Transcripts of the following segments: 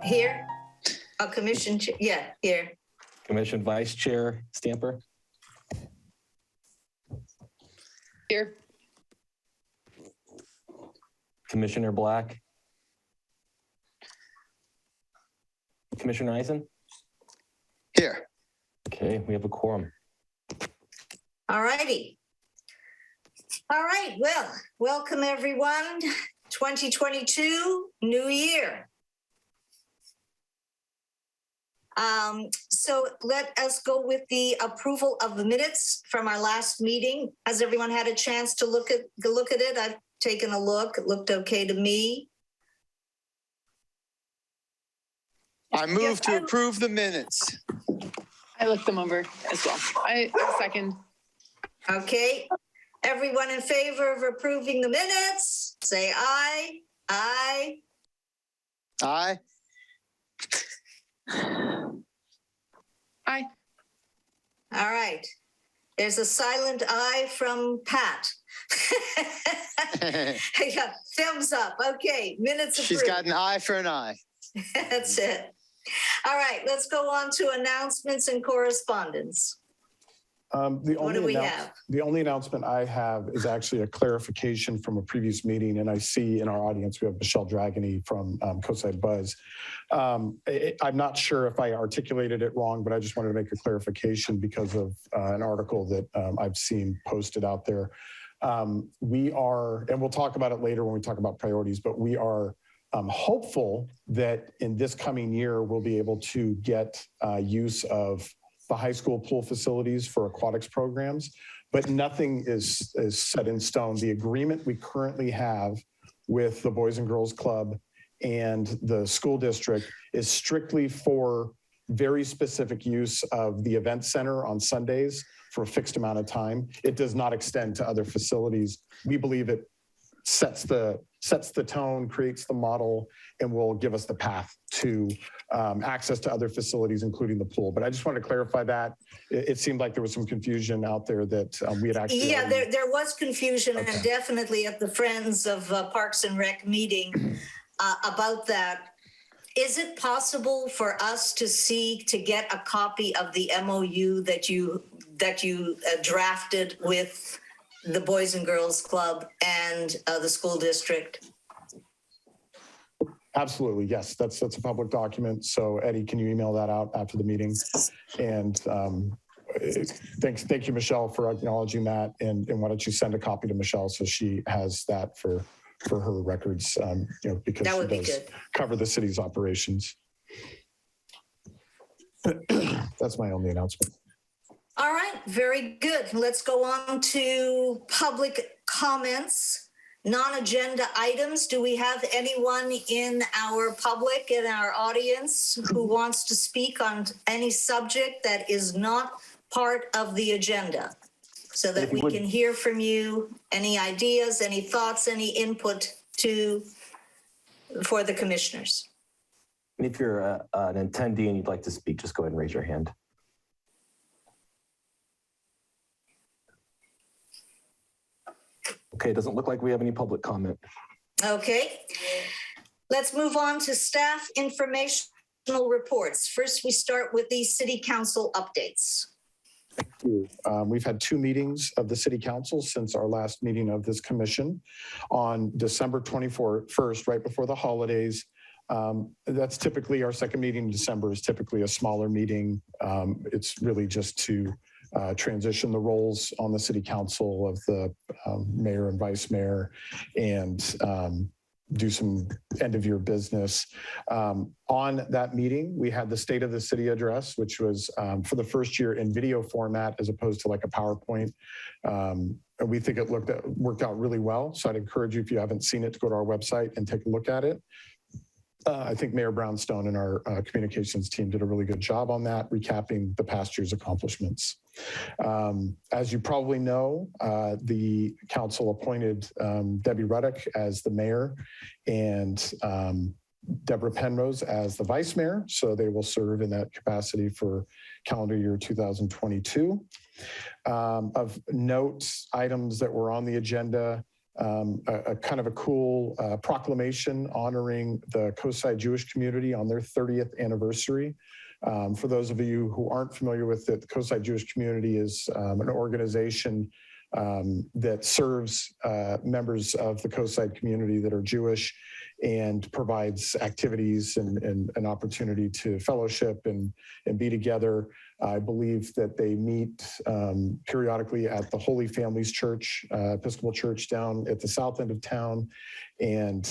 Here. A commission, yeah, here. Commission Vice Chair Stamper. Here. Commissioner Black. Commissioner Eisen. Here. Okay, we have a quorum. All righty. All right, well, welcome everyone. 2022, new year. So let us go with the approval of the minutes from our last meeting. Has everyone had a chance to look at it? I've taken a look. It looked okay to me. I move to approve the minutes. I looked them over as well. I second. Okay. Everyone in favor of approving the minutes, say aye. Aye. Aye. Aye. All right. There's a silent aye from Pat. Yeah, thumbs up. Okay, minutes approved. She's got an eye for an eye. That's it. All right, let's go on to announcements and correspondence. What do we have? The only announcement I have is actually a clarification from a previous meeting, and I see in our audience we have Michelle Dragony from COSI Buzz. I'm not sure if I articulated it wrong, but I just wanted to make a clarification because of an article that I've seen posted out there. We are, and we'll talk about it later when we talk about priorities, but we are hopeful that in this coming year we'll be able to get use of the high school pool facilities for aquatics programs, but nothing is set in stone. The agreement we currently have with the Boys and Girls Club and the school district is strictly for very specific use of the event center on Sundays for a fixed amount of time. It does not extend to other facilities. We believe it sets the tone, creates the model, and will give us the path to access to other facilities, including the pool. But I just wanted to clarify that. It seemed like there was some confusion out there that we had actually. Yeah, there was confusion, okay. And definitely at the Friends of Parks and Rec meeting about that. Is it possible for us to get a copy of the MOU that you drafted with the Boys and Girls Club and the school district? Absolutely, yes. That's a public document. So Eddie, can you email that out after the meeting? And thank you, Michelle, for acknowledging that. And why don't you send a copy to Michelle so she has that for her records, because that would she be does good. Cover the city's operations. That's my only announcement. All right, very good. Let's go on to public comments. Non-agenda items. Do we have anyone in our public, in our audience, who wants to speak on any subject that is not part of the agenda? So that we can hear from you, any ideas, any thoughts, any input for the commissioners. And if you're an attendee and you'd like to speak, just go ahead and raise your hand. Okay, it doesn't look like we have any public comment. Okay, let's move on to staff informational reports. First, we start with the city council updates. Thank you. We've had 2 meetings of the city council since our last meeting of this commission on December 21st, right before the holidays. That's typically our second meeting in December is typically a smaller meeting. It's really just to transition the roles on the city council of the mayor and vice mayor and do some end of year business. On that meeting, we had the State of the City address, which was for the first year in video format as opposed to like a PowerPoint. And we think it worked out really well. So I'd encourage you, if you haven't seen it, to go to our website and take a look at it. I think Mayor Brownstone and our communications team did a really good job on that, recapping the past year's accomplishments. As you probably know, the council appointed Debbie Ruddock as the mayor and Deborah Penrose as the vice mayor. So they will serve in that capacity for calendar year 2022. Of note, items that were on the agenda, a kind of a cool proclamation honoring the Coastside Jewish community on their 30th anniversary. For those of you who aren't familiar with it, the Coastside Jewish community is an organization that serves members of the Coastside community that are Jewish and provides activities and an opportunity to fellowship and be together. I believe that they meet periodically at the Holy Families Church, Episcopal Church down at the south end of town. And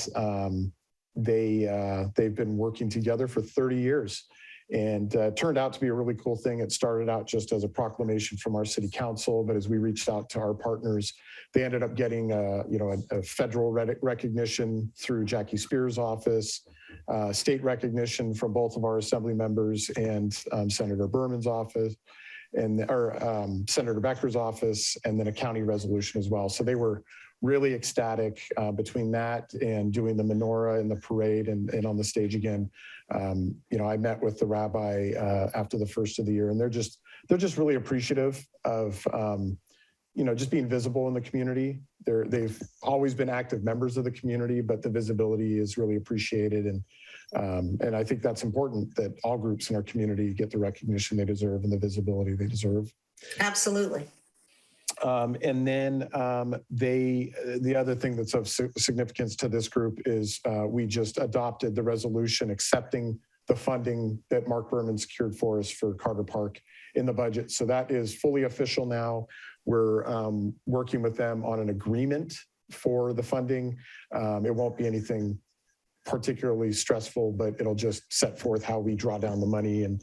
they've been working together for 30 years. And turned out to be a really cool thing. It started out just as a proclamation from our city council, but as we reached out to our partners, they ended up getting a federal recognition through Jackie Spears' office, state recognition from both of our assembly members and Senator Berman's office, or Senator Becker's office, and then a county resolution as well. So they were really ecstatic between that and doing the menorah and the parade and on the stage again. I met with the rabbi after the first of the year, and they're just really appreciative of just being visible in the community. They've always been active members of the community, but the visibility is really appreciated. And I think that's important, that all groups in our community get the recognition they deserve and the visibility they deserve. Absolutely. And then the other thing that's of significance to this group is we just adopted the resolution accepting the funding that Mark Berman secured for us for Carter Park in the budget. So that is fully official now. We're working with them on an agreement for the funding. It won't be anything particularly stressful, but it'll just set forth how we draw down the money and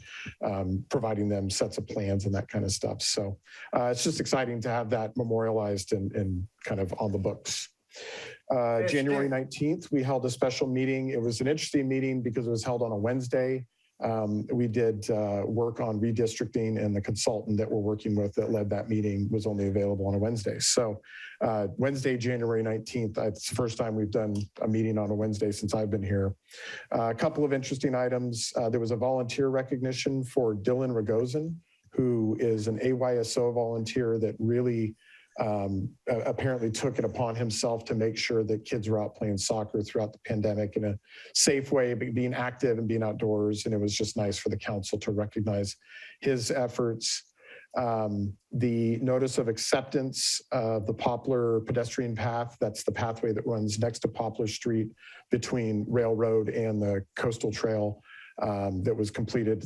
providing them sets of plans and that kind of stuff. So it's just exciting to have that memorialized and kind of on the books. January 19th, we held a special meeting. It was an interesting meeting because it was held on a Wednesday. We did work on redistricting, and the consultant that we're working with that led that meeting was only available on a Wednesday. So Wednesday, January 19th, it's the first time we've done a meeting on a Wednesday since I've been here. A couple of interesting items. There was a volunteer recognition for Dylan Ragozin, who is an AYSO volunteer that really apparently took it upon himself to make sure that kids were out playing soccer throughout the pandemic in a safe way, being active and being outdoors. And it was just nice for the council to recognize his efforts. The notice of acceptance of the Poplar pedestrian path, that's the pathway that runs next to Poplar Street between Railroad and the Coastal Trail, that was completed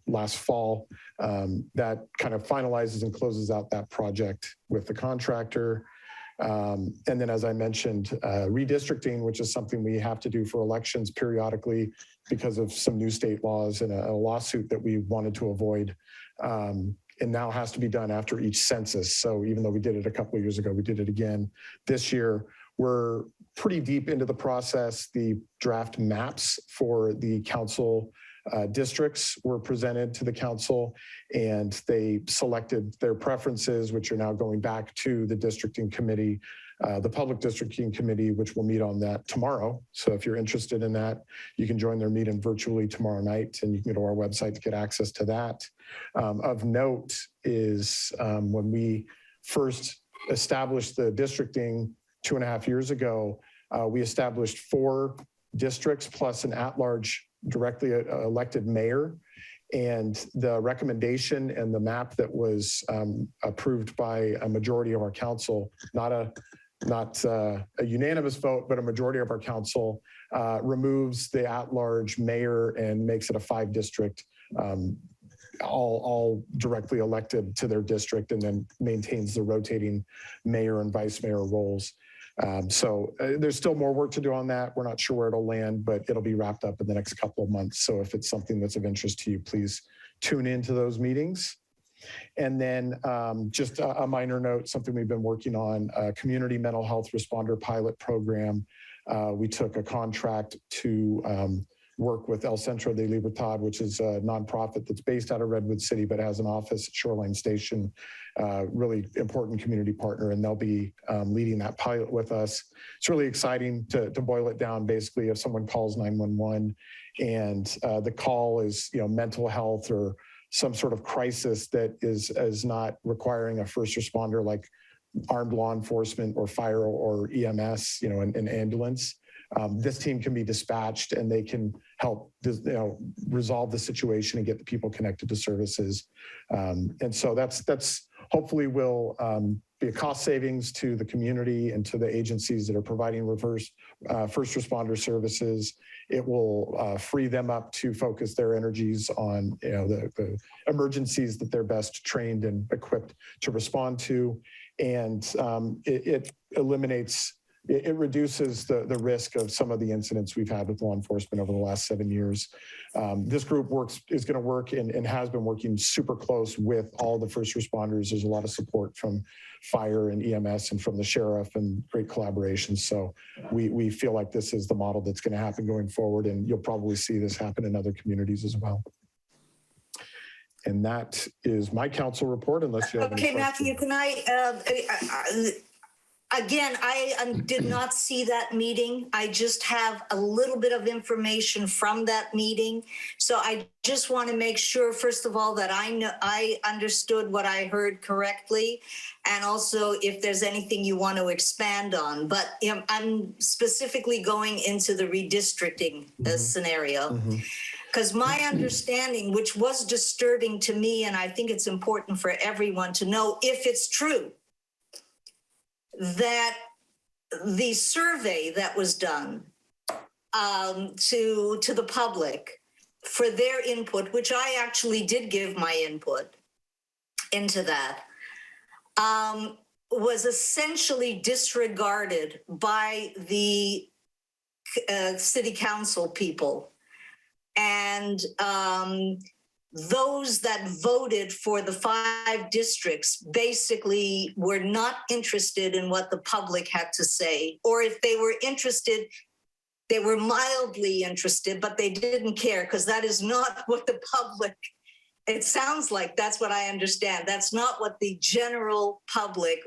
last fall. That kind of finalizes and closes out that project with the contractor. And then, as I mentioned, redistricting, which is something we have to do for elections periodically because of some new state laws and a lawsuit that we wanted to avoid. And now has to be done after each census. So even though we did it a couple of years ago, we did it again this year. We're pretty deep into the process. The draft maps for the council districts were presented to the council, and they selected their preferences, which are now going back to the districting committee, the public districting committee, which will meet on that tomorrow. So if you're interested in that, you can join their meeting virtually tomorrow night, and you can go to our website to get access to that. Of note is when we first established the districting 2.5 years ago, we established 4 districts plus an at-large directly elected mayor. And the recommendation and the map that was approved by a majority of our council, not a unanimous vote, but a majority of our council, removes the at-large mayor and makes it a 5-district, all directly elected to their district, and then maintains the rotating mayor and vice mayor roles. So there's still more work to do on that. We're not sure where it'll land, but it'll be wrapped up in the next couple of months. So if it's something that's of interest to you, please tune into those meetings. And then just a minor note, something we've been working on, community mental health responder pilot program. We took a contract to work with El Centro de Libertad, which is a nonprofit that's based out of Redwood City, but has an office at Shoreline Station, really important community partner, and they'll be leading that pilot with us. It's really exciting to boil it down. Basically, if someone calls 911 and the call is mental health or some sort of crisis that is not requiring a first responder, like armed law enforcement or fire or EMS, an ambulance. This team can be dispatched and they can help, resolve the situation and get the people connected to services. And so that's hopefully will be a cost savings to the community and to the agencies that are providing first responder services. It will free them up to focus their energies on the emergencies that they're best trained and equipped to respond to. And it reduces the risk of some of the incidents we've had with law enforcement over the last 7 years. This group is going to work and has been working super close with all the first responders. There's a lot of support from fire and EMS and from the sheriff and great collaboration. So we feel like this is the model that's going to happen going forward, and you'll probably see this happen in other communities as well. And that is my council report, unless you have any questions. Matthew, can again, I did not see that meeting. I just have a little bit of information from that meeting. So I just want to make sure, first of all, that I understood what I heard correctly. And also if there's anything you want to expand on. But I'm specifically going into the redistricting scenario. Because my understanding, which was disturbing to me, and I think it's important for everyone to know if it's true, that the survey that was done to the public for their input, which I actually did give my input into that, was essentially disregarded by the city council people. And those that voted for the 5 districts basically were not interested in what the public had to say, or if they were interested, they were mildly interested, but they didn't care, because that is not what the public, it sounds like that's what I understand. That's not what the general public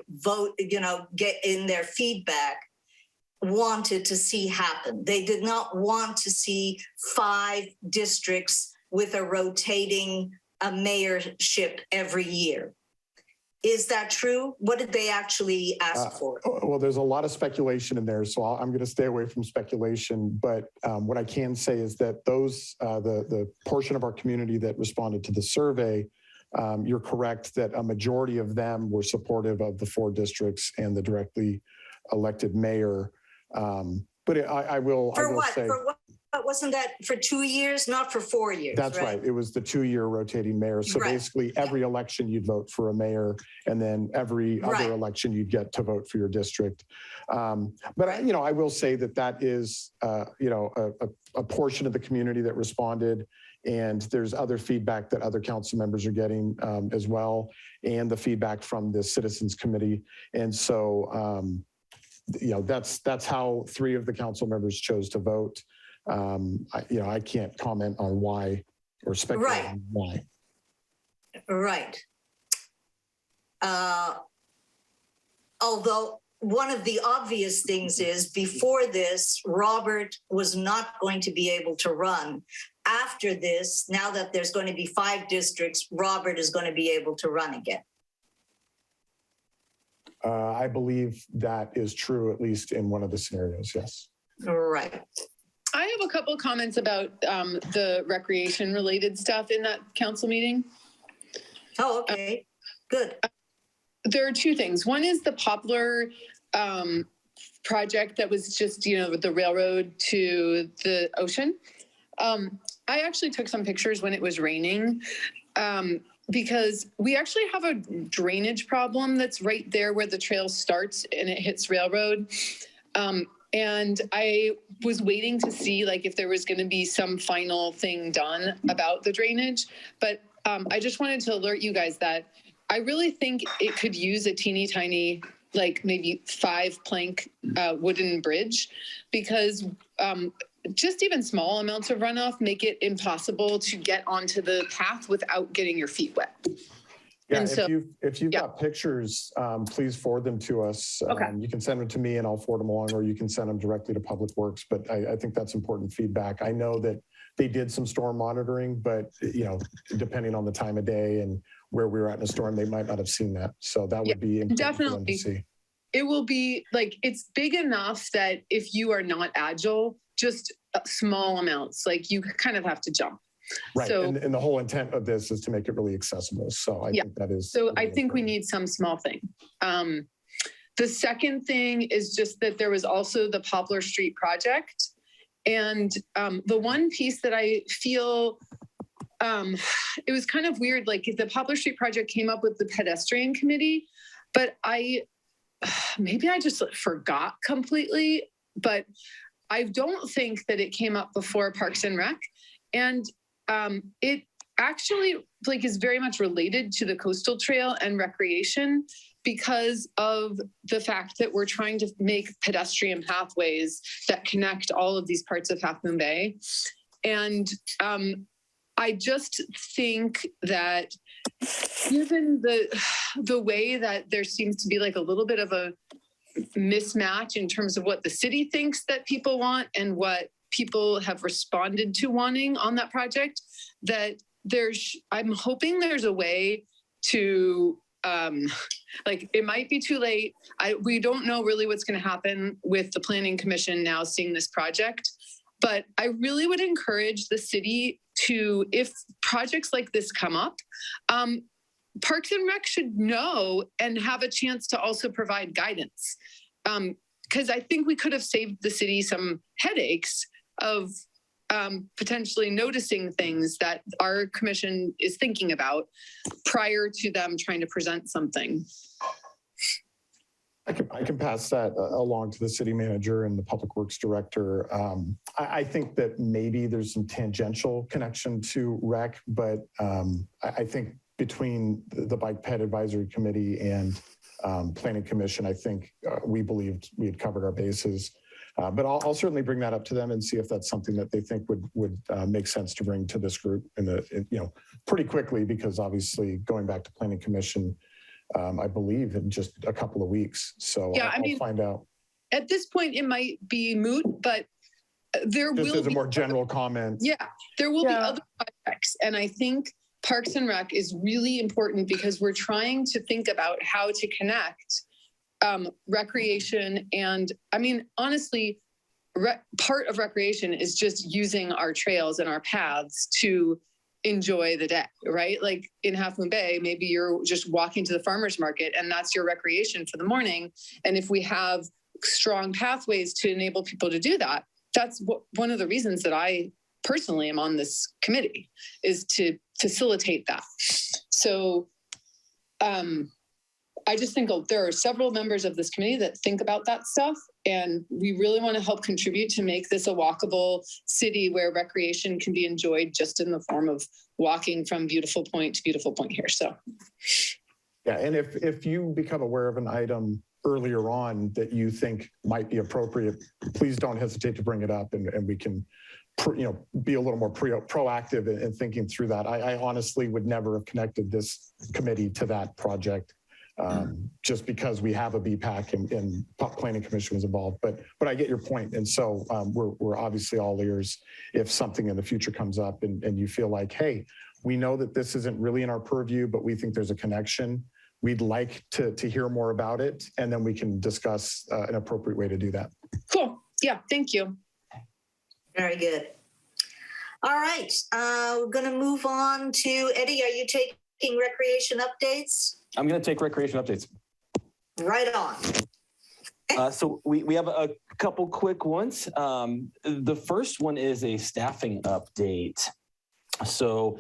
get in their feedback wanted to see happen. They did not want to see 5 districts with a rotating mayorship every year. Is that true? What did they actually ask for? Well, there's a lot of speculation in there, so I'm going to stay away from speculation. But what I can say is that the portion of our community that responded to the survey, you're correct that a majority of them were supportive of the 4 districts and the directly elected mayor. But I will say. For what? Wasn't that for 2 years, not for 4 years? That's right. It was the 2-year rotating mayor. So basically every election you'd vote for a mayor, and then every other election you'd get to vote for your district. But I will say that is, a portion of the community that responded, and there's other feedback that other council members are getting as well, and the feedback from the Citizens Committee. And so, that's how 3 of the council members chose to vote. I can't comment on why or speculate on why. Right. Although one of the obvious things is before this, Robert was not going to be able to run. After this, now that there's going to be 5 districts, Robert is going to be able to run again. I believe that is true, at least in one of the scenarios, yes. Right. I have a couple of comments about the recreation related stuff in that council meeting. Oh, okay. Good. There are 2 things. One is the Poplar project that was just, the railroad to the ocean. I actually took some pictures when it was raining because we actually have a drainage problem that's right there where the trail starts and it hits railroad. And I was waiting to see if there was going to be some final thing done about the drainage. But I just wanted to alert you guys that I really think it could use a teeny tiny, maybe 5 plank wooden bridge, because just even small amounts of runoff make it impossible to get onto the path without getting your feet wet. Yeah, if you've got pictures, please forward them to us. Okay. You can send them to me and I'll forward them along, or you can send them directly to Public Works. But I think that's important feedback. I know that they did some storm monitoring, but depending on the time of day and where we were at in a storm, they might not have seen that. So that would be important for them to definitely. see. It will be like, it's big enough that if you are not agile, just small amounts, like you kind of have to jump. Right. So, And the whole intent of this is to make it really accessible. So I think that is. so really I think we important. need some small thing. The second thing is just that there was also the Poplar Street project. And the one piece that I feel, it was kind of weird, like the Poplar Street project came up with the pedestrian committee, but maybe I just forgot completely, but I don't think that it came up before Parks and Rec. And it actually like is very much related to the coastal trail and recreation because of the fact that we're trying to make pedestrian pathways that connect all of these parts of Half Moon Bay. And I just think that given the way that there seems to be like a little bit of a mismatch in terms of what the city thinks that people want and what people have responded to wanting on that project, that I'm hoping there's a way to, like, it might be too late. We don't know really what's going to happen with the Planning Commission now seeing this project, but I really would encourage the city to, if projects like this come up, Parks and Rec should know and have a chance to also provide guidance. Because I think we could have saved the city some headaches of potentially noticing things that our commission is thinking about prior to them trying to present something. I can pass that along to the city manager and the public works director. I think that maybe there's some tangential connection to rec, but I think between the Bike Ped Advisory Committee and Planning Commission, I think we believed we had covered our bases. But I'll certainly bring that up to them and see if that's something that they think would make sense to bring to this group pretty quickly, because obviously going back to Planning Commission, I believe in just a couple of weeks. So yeah, I'll find out. At this point, it might be moot, but there will be. Just as a more general comment. Yeah, there will be other projects. And I think Parks and Rec is really important because we're trying to think about how to connect recreation. And I mean, honestly, part of recreation is just using our trails and our paths to enjoy the day, right? Like in Half Moon Bay, maybe you're just walking to the farmer's market and that's your recreation for the morning. And if we have strong pathways to enable people to do that, that's one of the reasons that I personally am on this committee, is to facilitate that. So I just think there are several members of this committee that think about that stuff, and we really want to help contribute to make this a walkable city where recreation can be enjoyed just in the form of walking from beautiful point to beautiful point here. So, yeah, and if you become aware of an item earlier on that you think might be appropriate, please don't hesitate to bring it up, and we can be a little more proactive in thinking through that. I honestly would never have connected this committee to that project. Just because we have a BPAC and Planning Commission was involved, but I get your point. And so we're obviously all ears if something in the future comes up and you feel like, hey, we know that this isn't really in our purview, but we think there's a connection. We'd like to hear more about it, and then we can discuss an appropriate way to do that. Cool. Yeah, thank you. Very good. All right, we're going to move on to Eddie. Are you taking recreation updates? I'm going to take recreation updates. Right on. So we have a couple quick ones. The first one is a staffing update. So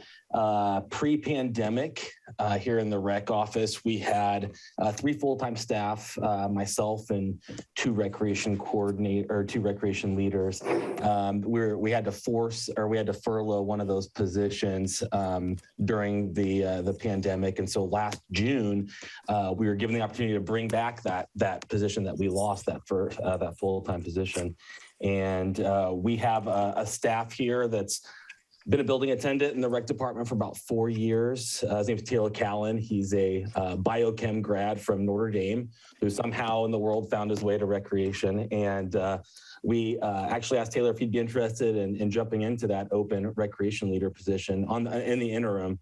pre-pandemic, here in the rec office, we had 3 full-time staff, myself and 2 recreation leaders. We had to furlough one of those positions during the pandemic, and so last June we were given the opportunity to bring back that position that we lost, that full-time position, and we have a staff here that's been a building attendant in the rec department for about 4 years. His name is Taylor Callan. He's a biochem grad from Notre Dame who somehow in the world found his way to recreation. And we actually asked Taylor if he'd be interested in jumping into that open recreation leader position in the interim.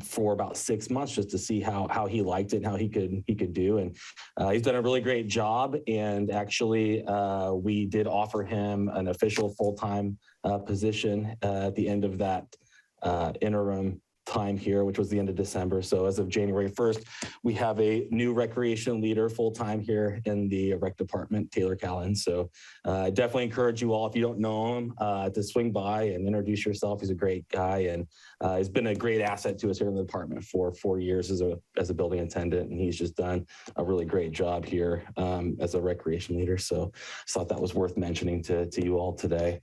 for about 6 months just to see how he liked it and how he could do. And he's done a really great job. And actually, we did offer him an official full-time position at the end of that interim time here, which was the end of December. So as of January 1st, we have a new recreation leader full-time here in the rec department, Taylor Callan. So I definitely encourage you all, if you don't know him, to swing by and introduce yourself. He's a great guy, and he's been a great asset to us here in the department for 4 years as a building attendant. And he's just done a really great job here as a recreation leader. So I thought that was worth mentioning to you all today.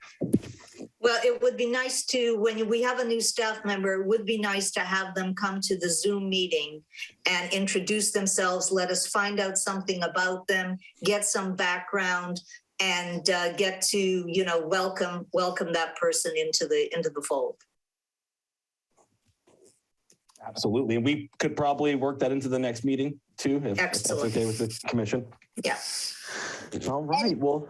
Well, it would be nice to, when we have a new staff member, it would be nice to have them come to the Zoom meeting and introduce themselves, let us find out something about them, get some background, and get to, welcome that person into the fold. Absolutely. And we could probably work that into the next meeting too, if that's okay with the commission. Yeah. All right. Well,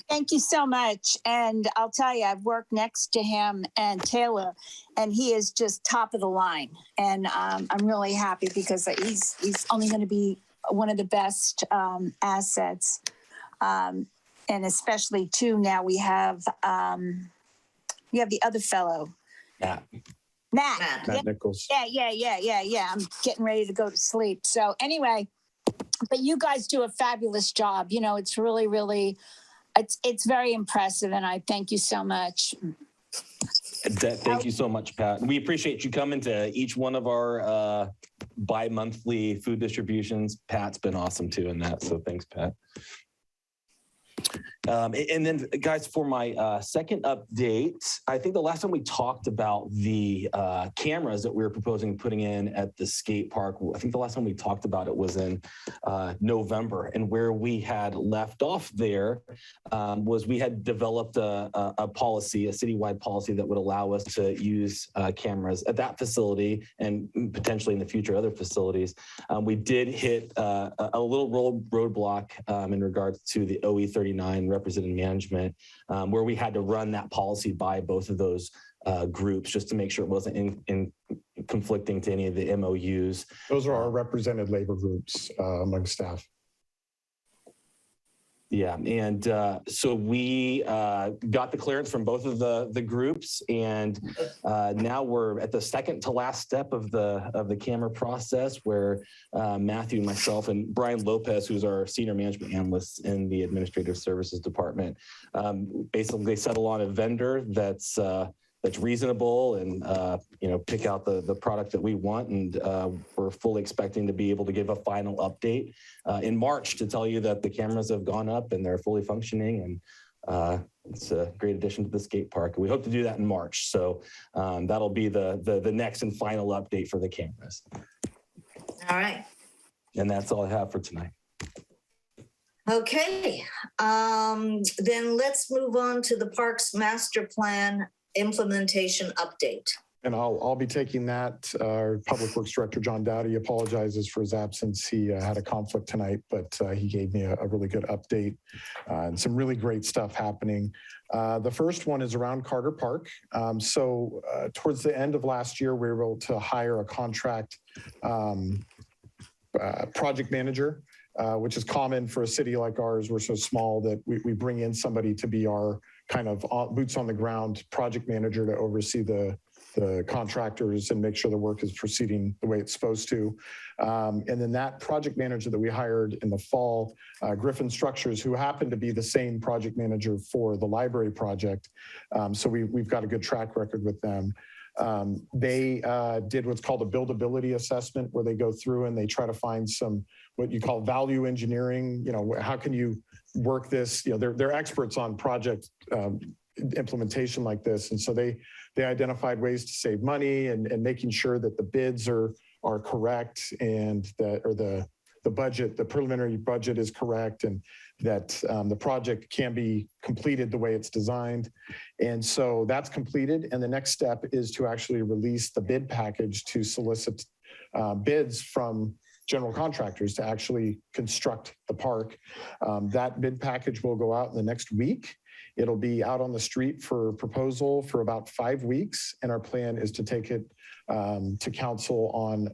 thank you so much. And I'll tell you, I've worked next to him and Taylor, and he is just top of the line. And I'm really happy because he's only going to be one of the best assets. And especially too, now we have the other fellow. Matt. Matt Nichols. Yeah. I'm getting ready to go to sleep. So anyway, but you guys do a fabulous job. It's really, really, it's very impressive. And I thank you so much. Thank you so much, Pat. We appreciate you coming to each one of our bi-monthly food distributions. Pat's been awesome too in that. So thanks, Pat. And then, guys, for my second update, I think the last time we talked about the cameras that we were proposing putting in at the skate park, I think the last time we talked about it was in November. And where we had left off there was we had developed a policy, a citywide policy that would allow us to use cameras at that facility and potentially in the future other facilities. We did hit a little roadblock in regards to the OE39 represented management, where we had to run that policy by both of those groups just to make sure it wasn't in conflicting to any of the MOUs. Those are our represented labor groups among staff. Yeah, and so we got the clearance from both of the groups, and now we're at the second to last step of the camera process, where Matthew, myself, and Brian Lopez, who's our senior management analyst in the administrative services department, basically settle on a vendor that's reasonable and pick out the product that we want, and we're fully expecting to be able to give a final update in March to tell you that the cameras have gone up and they're fully functioning, and it's a great addition to the skate park. We hope to do that in March, so that'll be the next and final update for the cameras. All right. And that's all I have for tonight. Okay, then let's move on to the Parks Master Plan implementation update. And I'll be taking that. Our Public Works Director, John Dowdy, apologizes for his absence. He had a conflict tonight, but he gave me a really good update and some really great stuff happening. The first one is around Carter Park. So towards the end of last year, we were able to hire a contract project manager, which is common for a city like ours. We're so small that we bring in somebody to be our kind of boots on the ground project manager to oversee the contractors and make sure the work is proceeding the way it's supposed to. And then that project manager that we hired in the fall, Griffin Structures, who happened to be the same project manager for the library project. So we've got a good track record with them. They did what's called a buildability assessment, where they go through and they try to find some what you call value engineering. How can you work this? They're experts on project implementation like this, and so they identified ways to save money and making sure that the bids are correct, and that the preliminary budget is correct, and that the project can be completed the way it's designed. And so that's completed. And the next step is to actually release the bid package to solicit bids from general contractors to actually construct the park. That bid package will go out in the next week. It'll be out on the street for proposal for about 5 weeks. And our plan is to take it to council on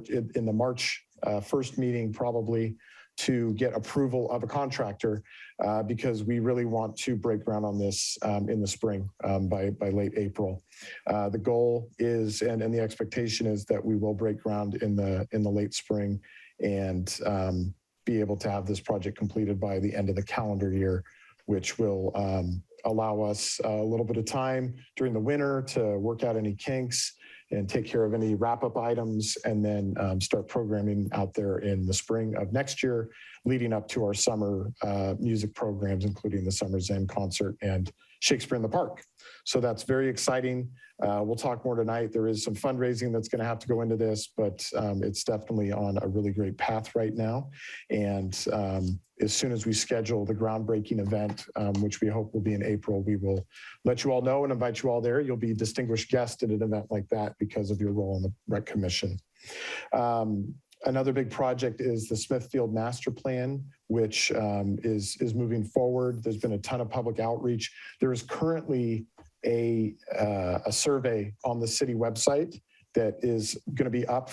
in the March 1st meeting, probably, to get approval of a contractor because we really want to break ground on this in the spring by late April. The goal is, and the expectation is that we will break ground in the late spring and be able to have this project completed by the end of the calendar year, which will allow us a little bit of time during the winter to work out any kinks and take care of any wrap-up items, and then start programming out there in the spring of next year, leading up to our summer music programs, including the Summer Zen concert and Shakespeare in the Park. So that's very exciting. We'll talk more tonight. There is some fundraising that's going to have to go into this, but it's definitely on a really great path right now. And as soon as we schedule the groundbreaking event, which we hope will be in April, we will let you all know and invite you all there. You'll be distinguished guests at an event like that because of your role in the Rec Commission. Another big project is the Smithfield Master Plan, which is moving forward. There's been a ton of public outreach. There is currently a survey on the city website that is going to be up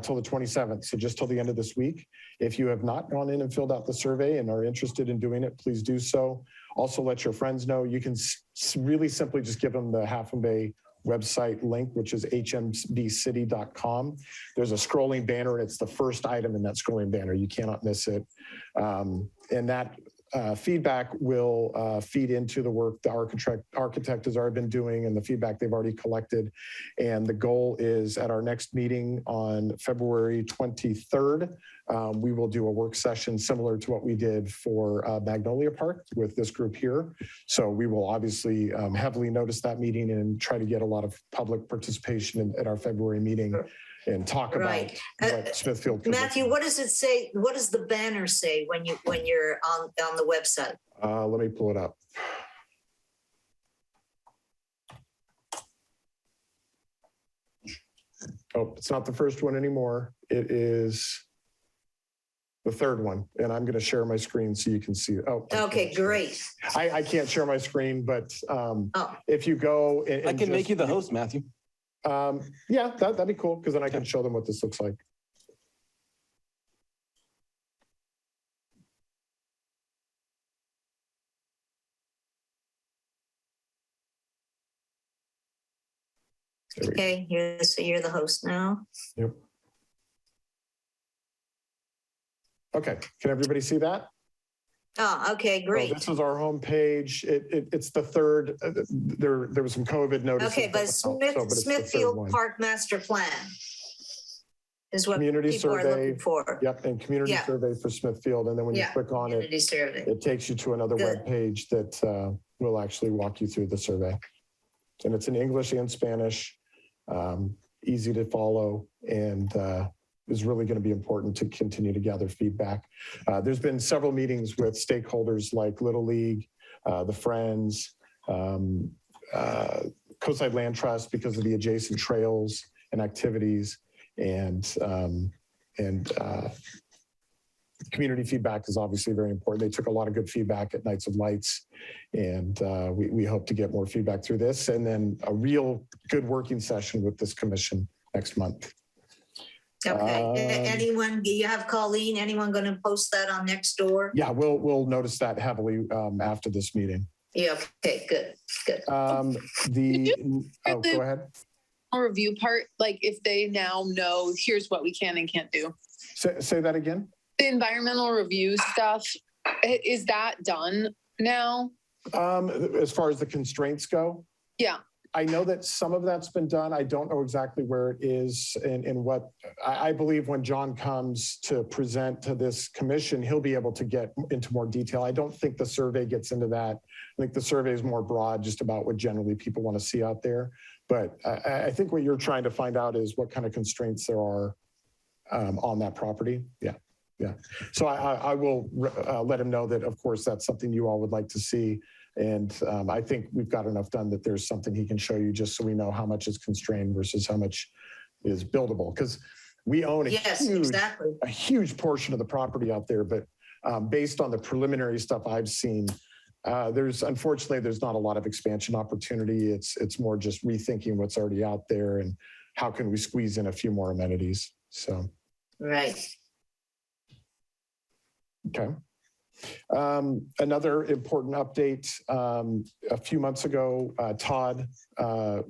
till the 27th, so just till the end of this week. If you have not gone in and filled out the survey and are interested in doing it, please do so. Also let your friends know. You can really simply just give them the Half Moon Bay website link, which is hmbcity.com. There's a scrolling banner, and it's the first item in that scrolling banner. You cannot miss it. And that feedback will feed into the work the architect has already been doing and the feedback they've already collected. And the goal is at our next meeting on February 23rd, we will do a work session similar to what we did for Magnolia Park with this group here. So we will obviously heavily notice that meeting and try to get a lot of public participation at our February meeting and talk about what Smithfield. Matthew, what does it say? What does the banner say when you're on the website? Let me pull it up. Oh, it's not the first one anymore. It is the third one, and I'm going to share my screen so you can see it. Oh, okay, great. I can't share my screen, but if you go and I can make you the host, Matthew. Yeah, that'd be cool, because then I can show them what this looks like. Okay, you're the host now. Yep. Okay, can everybody see that? Oh, okay, great. So this is our homepage. It's the third. There was some COVID notices. Okay, but Smithfield Park Master Plan is what community people survey, are looking for. Yep, and community survey for Smithfield. And then when you click on it, it takes you to another web page that will actually walk you through the survey. And it's in English and Spanish, easy to follow, and is really going to be important to continue to gather feedback. There's been several meetings with stakeholders like Little League, the Friends, Coastside Land Trust because of the adjacent trails and activities, and community feedback is obviously very important. They took a lot of good feedback at Nights of Lights, and we hope to get more feedback through this, and then a real good working session with this commission next month. Okay. Anyone? Do you have Colleen? Anyone going to post that on Nextdoor? Yeah, we'll notice that heavily after this meeting. Yeah. Okay. Good. Good. Go ahead. Review part, like if they now know here's what we can and can't do. Say that again. The environmental review stuff, is that done now? As far as the constraints go? Yeah. I know that some of that's been done. I don't know exactly where it is and what, I believe when John comes to present to this commission, he'll be able to get into more detail. I don't think the survey gets into that. I think the survey is more broad, just about what generally people want to see out there. But I think what you're trying to find out is what kind of constraints there are on that property. Yeah. Yeah. So I will let him know that, of course, that's something you all would like to see. And I think we've got enough done that there's something he can show you just so we know how much is constrained versus how much is buildable. Because we own a huge portion of the property out there. But based on the preliminary stuff I've seen, unfortunately, there's not a lot of expansion opportunity. It's more just rethinking what's already out there. And how can we squeeze in a few more amenities? So, Right. okay. Another important update, a few months ago, Todd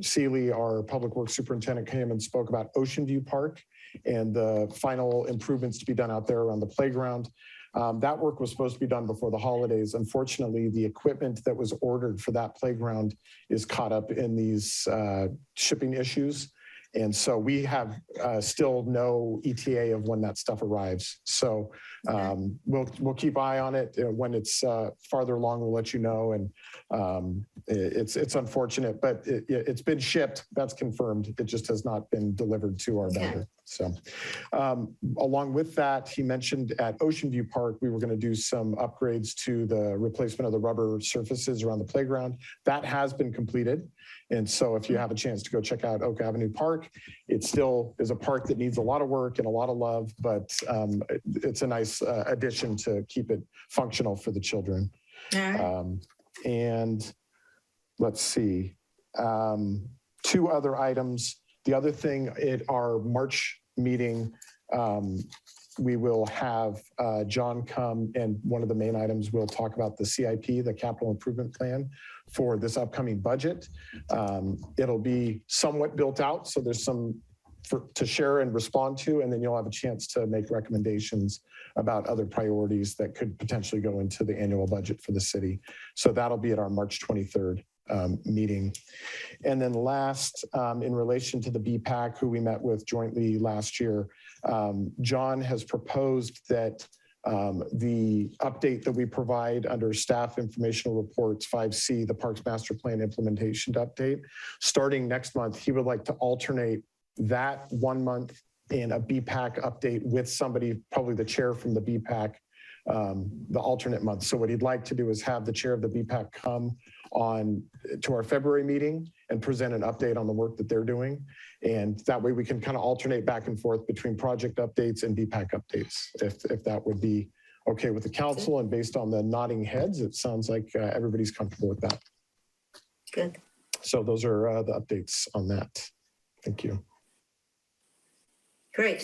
Seeley, our Public Works Superintendent, came and spoke about Ocean View Park and the final improvements to be done out there around the playground. That work was supposed to be done before the holidays. Unfortunately, the equipment that was ordered for that playground is caught up in these shipping issues. And so we have still no ETA of when that stuff arrives. So we'll keep eye on it. When it's farther along, we'll let you know. And it's unfortunate, but it's been shipped. That's confirmed. It just has not been delivered to our vendor. So along with that, he mentioned at Ocean View Park, we were going to do some upgrades to the replacement of the rubber surfaces around the playground. That has been completed. And so if you have a chance to go check out Oak Avenue Park, it still is a park that needs a lot of work and a lot of love, but it's a nice addition to keep it functional for the children. All right. And let's see, two other items. The other thing at our March meeting, we will have John come, and one of the main items we'll talk about the CIP, the capital improvement plan for this upcoming budget. It'll be somewhat built out, so there's some to share and respond to, and then you'll have a chance to make recommendations about other priorities that could potentially go into the annual budget for the city. So that'll be at our March 23rd meeting. And then last, in relation to the BPAC, who we met with jointly last year, John has proposed that the update that we provide under staff informational reports 5C, the Parks Master Plan implementation update, starting next month, he would like to alternate that 1 month in a BPAC update with somebody, probably the chair from the BPAC, the alternate month. So what he'd like to do is have the chair of the BPAC come on to our February meeting and present an update on the work that they're doing. And that way we can kind of alternate back and forth between project updates and BPAC updates, if that would be okay with the council. And based on the nodding heads, it sounds like everybody's comfortable with that. Good. So those are the updates on that. Thank you. Great.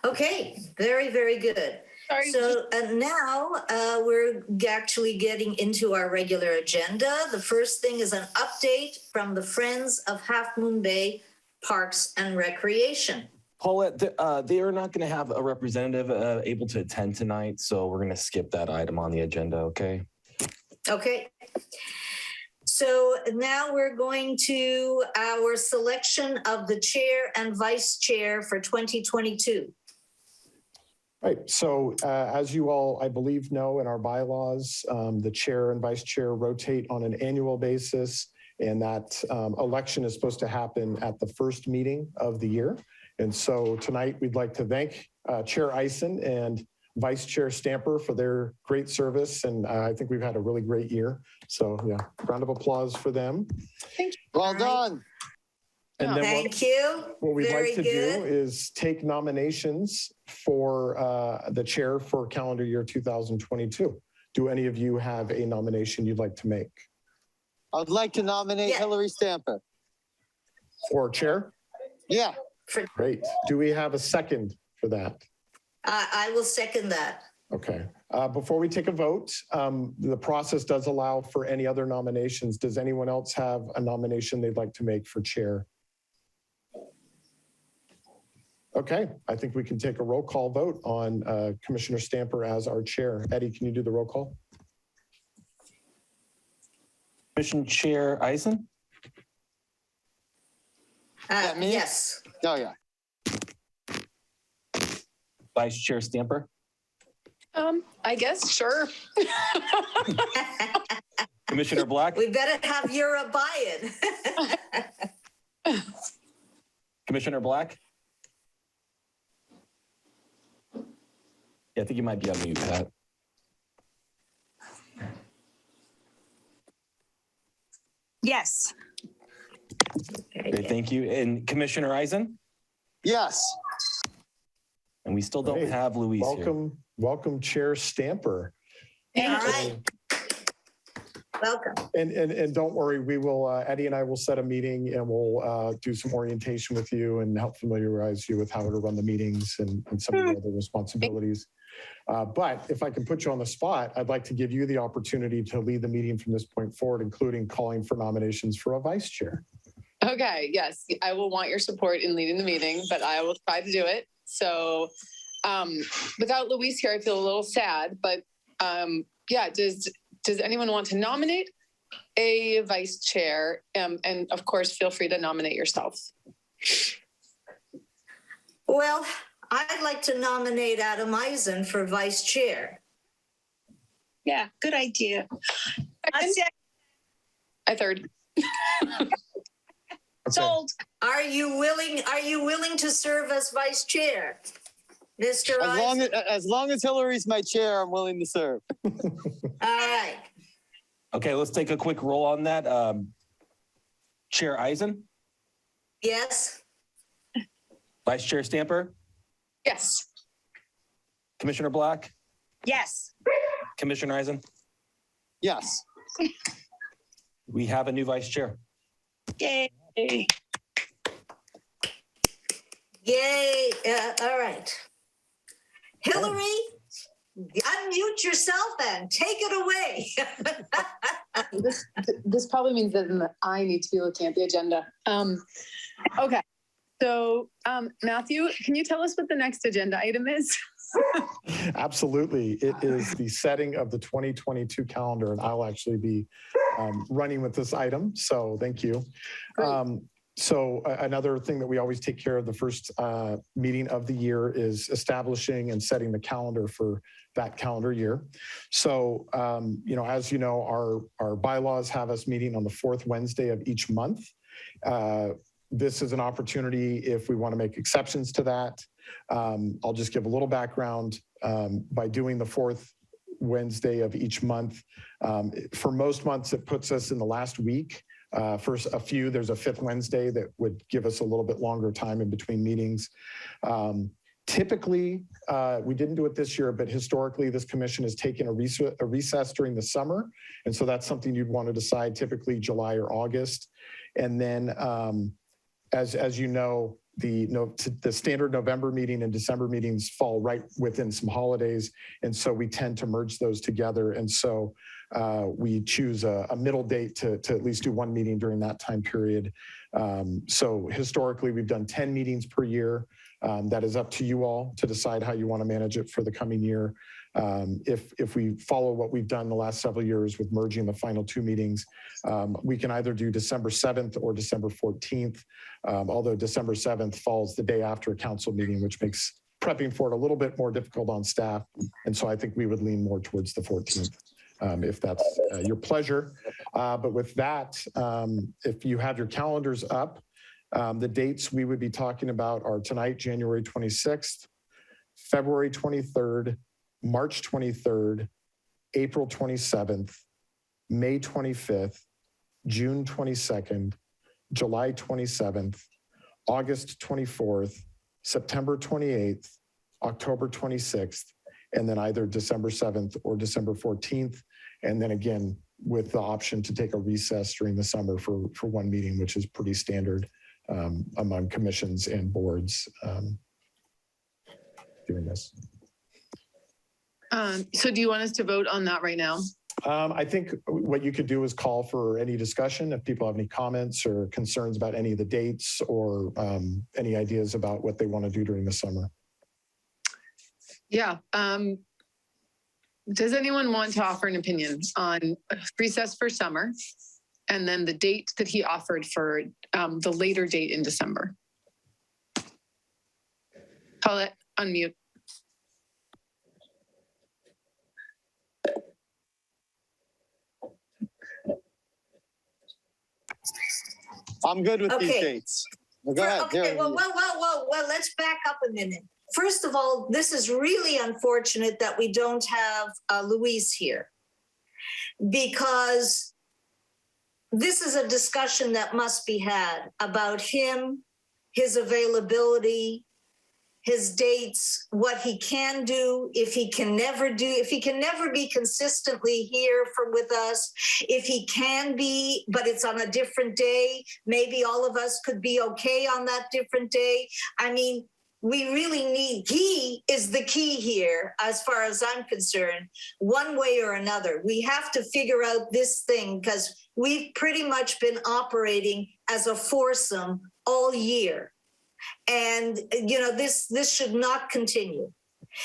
Okay. Very, very good. Sorry, So now we're actually getting into our regular agenda. The first thing is an update from the Friends of Half Moon Bay Parks and Recreation. Paulette, they are not going to have a representative able to attend tonight, so we're going to skip that item on the agenda, okay? Okay. So now we're going to our selection of the chair and vice chair for 2022. Right. So as you all, I believe, know in our bylaws, the chair and vice chair rotate on an annual basis, and that election is supposed to happen at the first meeting of the year. And so tonight we'd like to thank Chair Eisen and Vice Chair Stamper for their great service. And I think we've had a really great year. So yeah, round of applause for them. Thank you. Well done. And then Thank you. what we'd Very like to good. do is take nominations for the chair for calendar year 2022. Do any of you have a nomination you'd like to make? I'd like to nominate Yeah. Hillary Stamper. For chair? Yeah. Great. Do we have a second for that? I will second that. Okay. Before we take a vote, the process does allow for any other nominations. Does anyone else have a nomination they'd like to make for chair? Okay, I think we can take a roll call vote on Commissioner Stamper as our chair. Eddie, can you do the roll call? Commission Chair Eisen? That me? Yes. Oh, yeah. Vice Chair Stamper? I guess, sure. Commissioner Black? We better have your buy-in. Commissioner Black? Yeah, I think you might be on mute, Pat. Yes. Great, thank you. And Commissioner Eisen? Yes. And we still don't Great. have Louise here. Welcome, Chair Stamper. All right. Welcome. And don't worry, we will, Eddie and I will set a meeting and we'll do some orientation with you and help familiarize you with how to run the meetings and some of the other responsibilities. But if I can put you on the spot, I'd like to give you the opportunity to lead the meeting from this point forward, including calling for nominations for a vice chair. Okay, yes, I will want your support in leading the meeting, but I will try to do it. So without Luis here, I feel a little sad, but yeah, does anyone want to nominate a vice chair? And of course, feel free to nominate yourself. Well, I'd like to nominate Adam Eisen for vice chair. Yeah, good idea. I third. Sold. Are you willing to serve as vice chair? Mr. Eisen? As long as Hillary's my chair, I'm willing to serve. All right. Okay, let's take a quick roll on that. Chair Eisen, Yes. Vice Chair Stamper, Yes. Commissioner Black, Yes. Commissioner Eisen. Yes. We have a new vice chair. Yay. Yay. All right. Hillary, unmute yourself and take it away. This probably means that I need to be looking at the agenda. Okay. So Matthew, can you tell us what the next agenda item is? Absolutely. It is the setting of the 2022 calendar, and I'll actually be running with this item. So thank you. So another thing that we always take care of the first meeting of the year is establishing and setting the calendar for that calendar year. So, as you know, our bylaws have us meeting on the fourth Wednesday of each month. This is an opportunity if we want to make exceptions to that. I'll just give a little background. By doing the fourth Wednesday of each month, for most months, it puts us in the last week. For a few, there's a fifth Wednesday that would give us a little bit longer time in between meetings. Typically, we didn't do it this year, but historically, this commission has taken a recess during the summer. And so that's something you'd want to decide, typically July or August. And then, as you know, the standard November meeting and December meetings fall right within some holidays. And so we tend to merge those together. And so we choose a middle date to at least do one meeting during that time period. So historically, we've done 10 meetings per year. That is up to you all to decide how you want to manage it for the coming year. If we follow what we've done the last several years with merging the final two meetings, we can either do December 7th or December 14th, although December 7th falls the day after a council meeting, which makes prepping for it a little bit more difficult on staff. And so I think we would lean more towards the 14th. If that's your pleasure. But with that, if you have your calendars up, the dates we would be talking about are tonight, January 26th, February 23rd, March 23rd, April 27th, May 25th, June 22nd, July 27th, August 24th, September 28th, October 26th, and then either December 7th or December 14th. And then again, with the option to take a recess during the summer for one meeting, which is pretty standard among commissions and boards doing this. So do you want us to vote on that right now? I think what you could do is call for any discussion if people have any comments or concerns about any of the dates or any ideas about what they want to do during the summer. Yeah. Does anyone want to offer an opinion on recess for summer and then the date that he offered for the later date in December? Paulette, unmute. I'm good with these Okay. dates. Well, go ahead. Okay, Here. well, let's back up a minute. First of all, this is really unfortunate that we don't have Luis here, because this is a discussion that must be had about him, his availability, his dates, what he can do, if he can never be consistently here with us, if he can be, but it's on a different day, maybe all of us could be okay on that different day. I mean, we really he is the key here, as far as I'm concerned, one way or another. We have to figure out this thing because we've pretty much been operating as a foursome all year. And, this should not continue.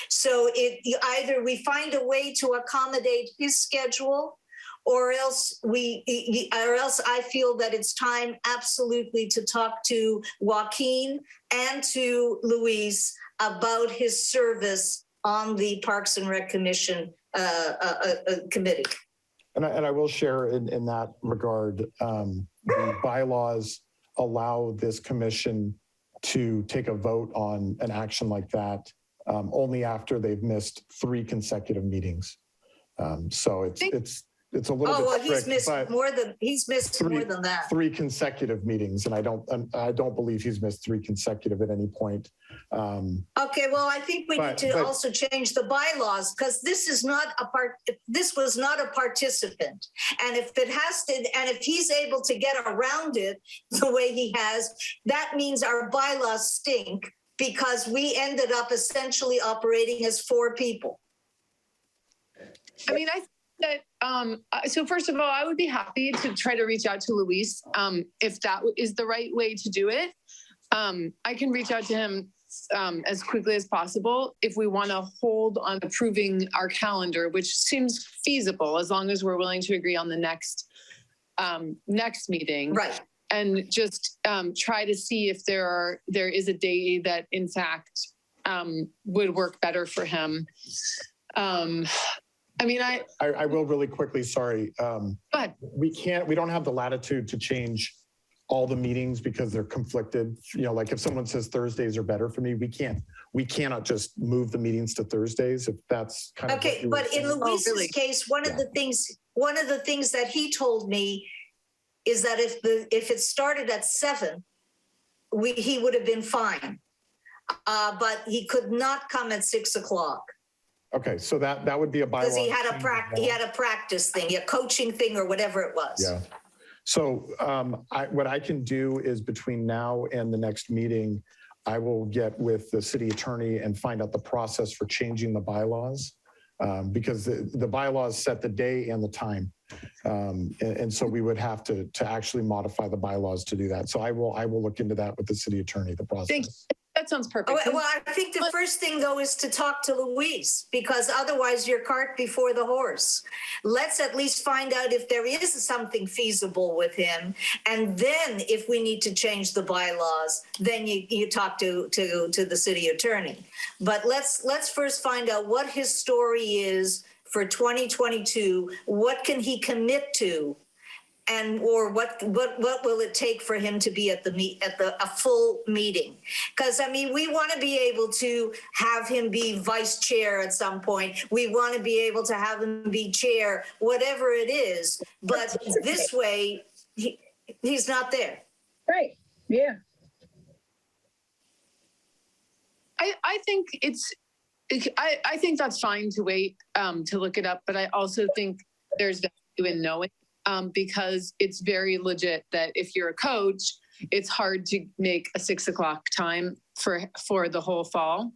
So either we find a way to accommodate his schedule, or else I feel that it's time absolutely to talk to Joaquin and to Luis about his service on the Parks and Rec Commission committee. And I will share in that regard, the bylaws allow this commission to take a vote on an action like that only after they've missed 3 consecutive meetings. So it's a little bit strict, he's missed more than that. 3 consecutive meetings, and I don't believe he's missed 3 consecutive at any point. Okay, well, I think we need to also change the bylaws, because this was not a participant. And if he's able to get around it the way he has, that means our bylaws stink, because we ended up essentially operating as 4 people. I mean, I think that, so first of all, I would be happy to try to reach out to Luis if that is the right way to do it. I can reach out to him as quickly as possible if we want to hold on approving our calendar, which seems feasible as long as we're willing to agree on the next meeting. Right. And just try to see if there is a day that in fact would work better for him. I mean, I will really quickly, sorry. Go ahead. We don't have the latitude to change all the meetings because they're conflicted. Like if someone says Thursdays are better for me, we cannot just move the meetings to Thursdays if that's kind of. Okay, but in Luis's case, one of the things that he told me is that if it started at 7, he would have been fine. But he could not come at 6 o'clock. Okay, so that would be a bylaw. Because he had a practice thing, a coaching thing, or whatever it was. Yeah. So what I can do is between now and the next meeting, I will get with the city attorney and find out the process for changing the bylaws, because the bylaws set the day and the time. And so we would have to actually modify the bylaws to do that. So I will look into that with the city attorney, the process. think that sounds perfect. Well, I think the first thing, though, is to talk to Luis, because otherwise you're cart before the horse. Let's at least find out if there is something feasible with him. And then if we need to change the bylaws, then you talk to the city attorney. But let's first find out what his story is for 2022. What can he commit to? Or what will it take for him to be at a full meeting? Because I mean, we want to be able to have him be vice chair at some point. We want to be able to have him be chair, whatever it is. But this way, he's not there. Right. Yeah. I think I think that's fine to wait to look it up, but I also think there's value in knowing. Because it's very legit that if you're a coach, it's hard to make a 6 o'clock time for the whole fall.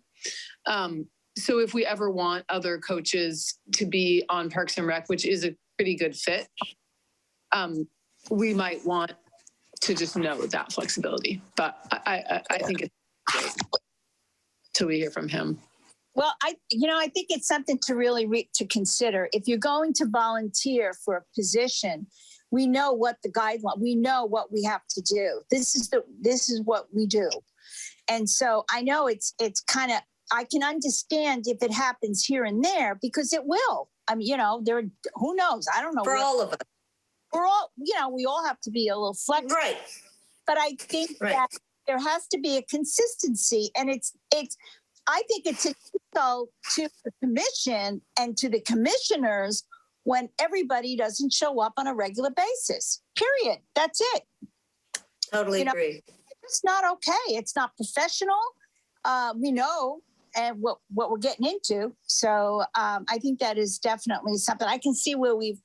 So if we ever want other coaches to be on Parks and Rec, which is a pretty good fit, we might want to just know that flexibility. But I think it's great till we hear from him. Well, I think it's something to really to consider. If you're going to volunteer for a position, we know what the guideline, we know what we have to do. This is what we do. And so I know it's kind of, I can understand if it happens here and there, because it will. I mean, who knows? I don't know. For all of us. We're all, we all have to be a little flexible. Right. But I think that there has to be a consistency, and I think it's so to the commission and to the commissioners when everybody doesn't show up on a regular basis. Period. That's it. Totally agree. It's not okay. It's not professional. we know and what we're getting into. So I think that is definitely something I can see where we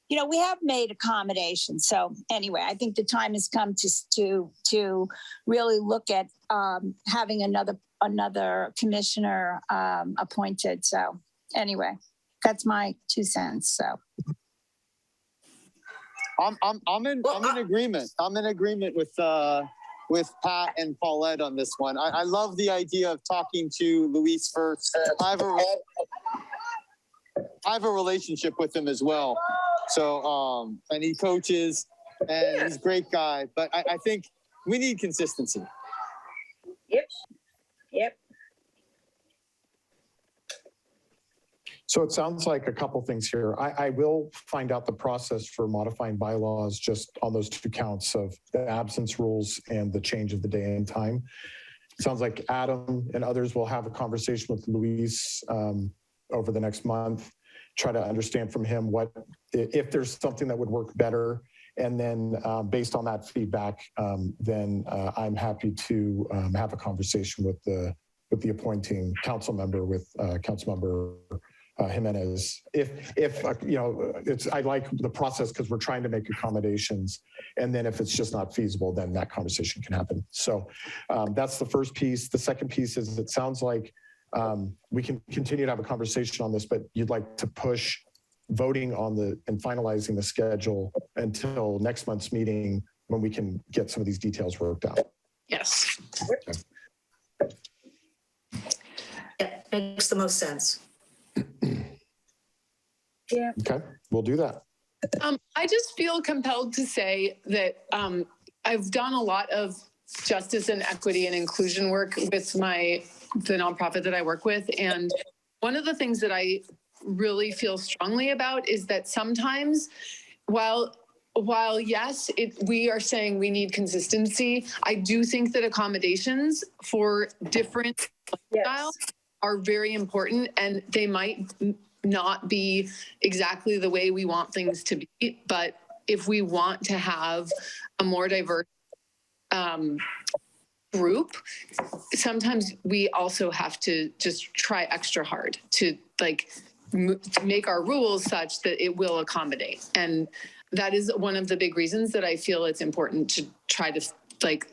have made accommodations. So anyway, I think the time has come to really look at having another commissioner appointed. So anyway, that's my 2 cents. So I'm in agreement. I'm in agreement with Pat and Paulette on this one. I love the idea of talking to Luis first. I have a relationship with him as well. So, and he coaches and he's a great guy, but I think we need consistency. Yep. So it sounds like a couple things here. I will find out the process for modifying bylaws just on those 2 counts of the absence rules and the change of the day and time. It sounds like Adam and others will have a conversation with Luis over the next month, try to understand from him if there's something that would work better. And then based on that feedback, then I'm happy to have a conversation with the appointing council member, with Councilmember Jimenez. I like the process because we're trying to make accommodations. And then if it's just not feasible, then that conversation can happen. So that's the first piece. The second piece is it sounds like we can continue to have a conversation on this, but you'd like to push voting on and finalizing the schedule until next month's meeting when we can get some of these details worked out. Yes. Okay. Yeah, makes the most sense. Yeah. Okay, we'll do that. I just feel compelled to say that I've done a lot of justice and equity and inclusion work with the nonprofit that I work with. And one of the things that I really feel strongly about is that sometimes while yes, we are saying we need consistency, I do think that accommodations for different styles are very important, and they might not be exactly the way we want things to be. But if we want to have a more diverse group, sometimes we also have to just try extra hard to make our rules such that it will accommodate. And that is one of the big reasons that I feel it's important to try to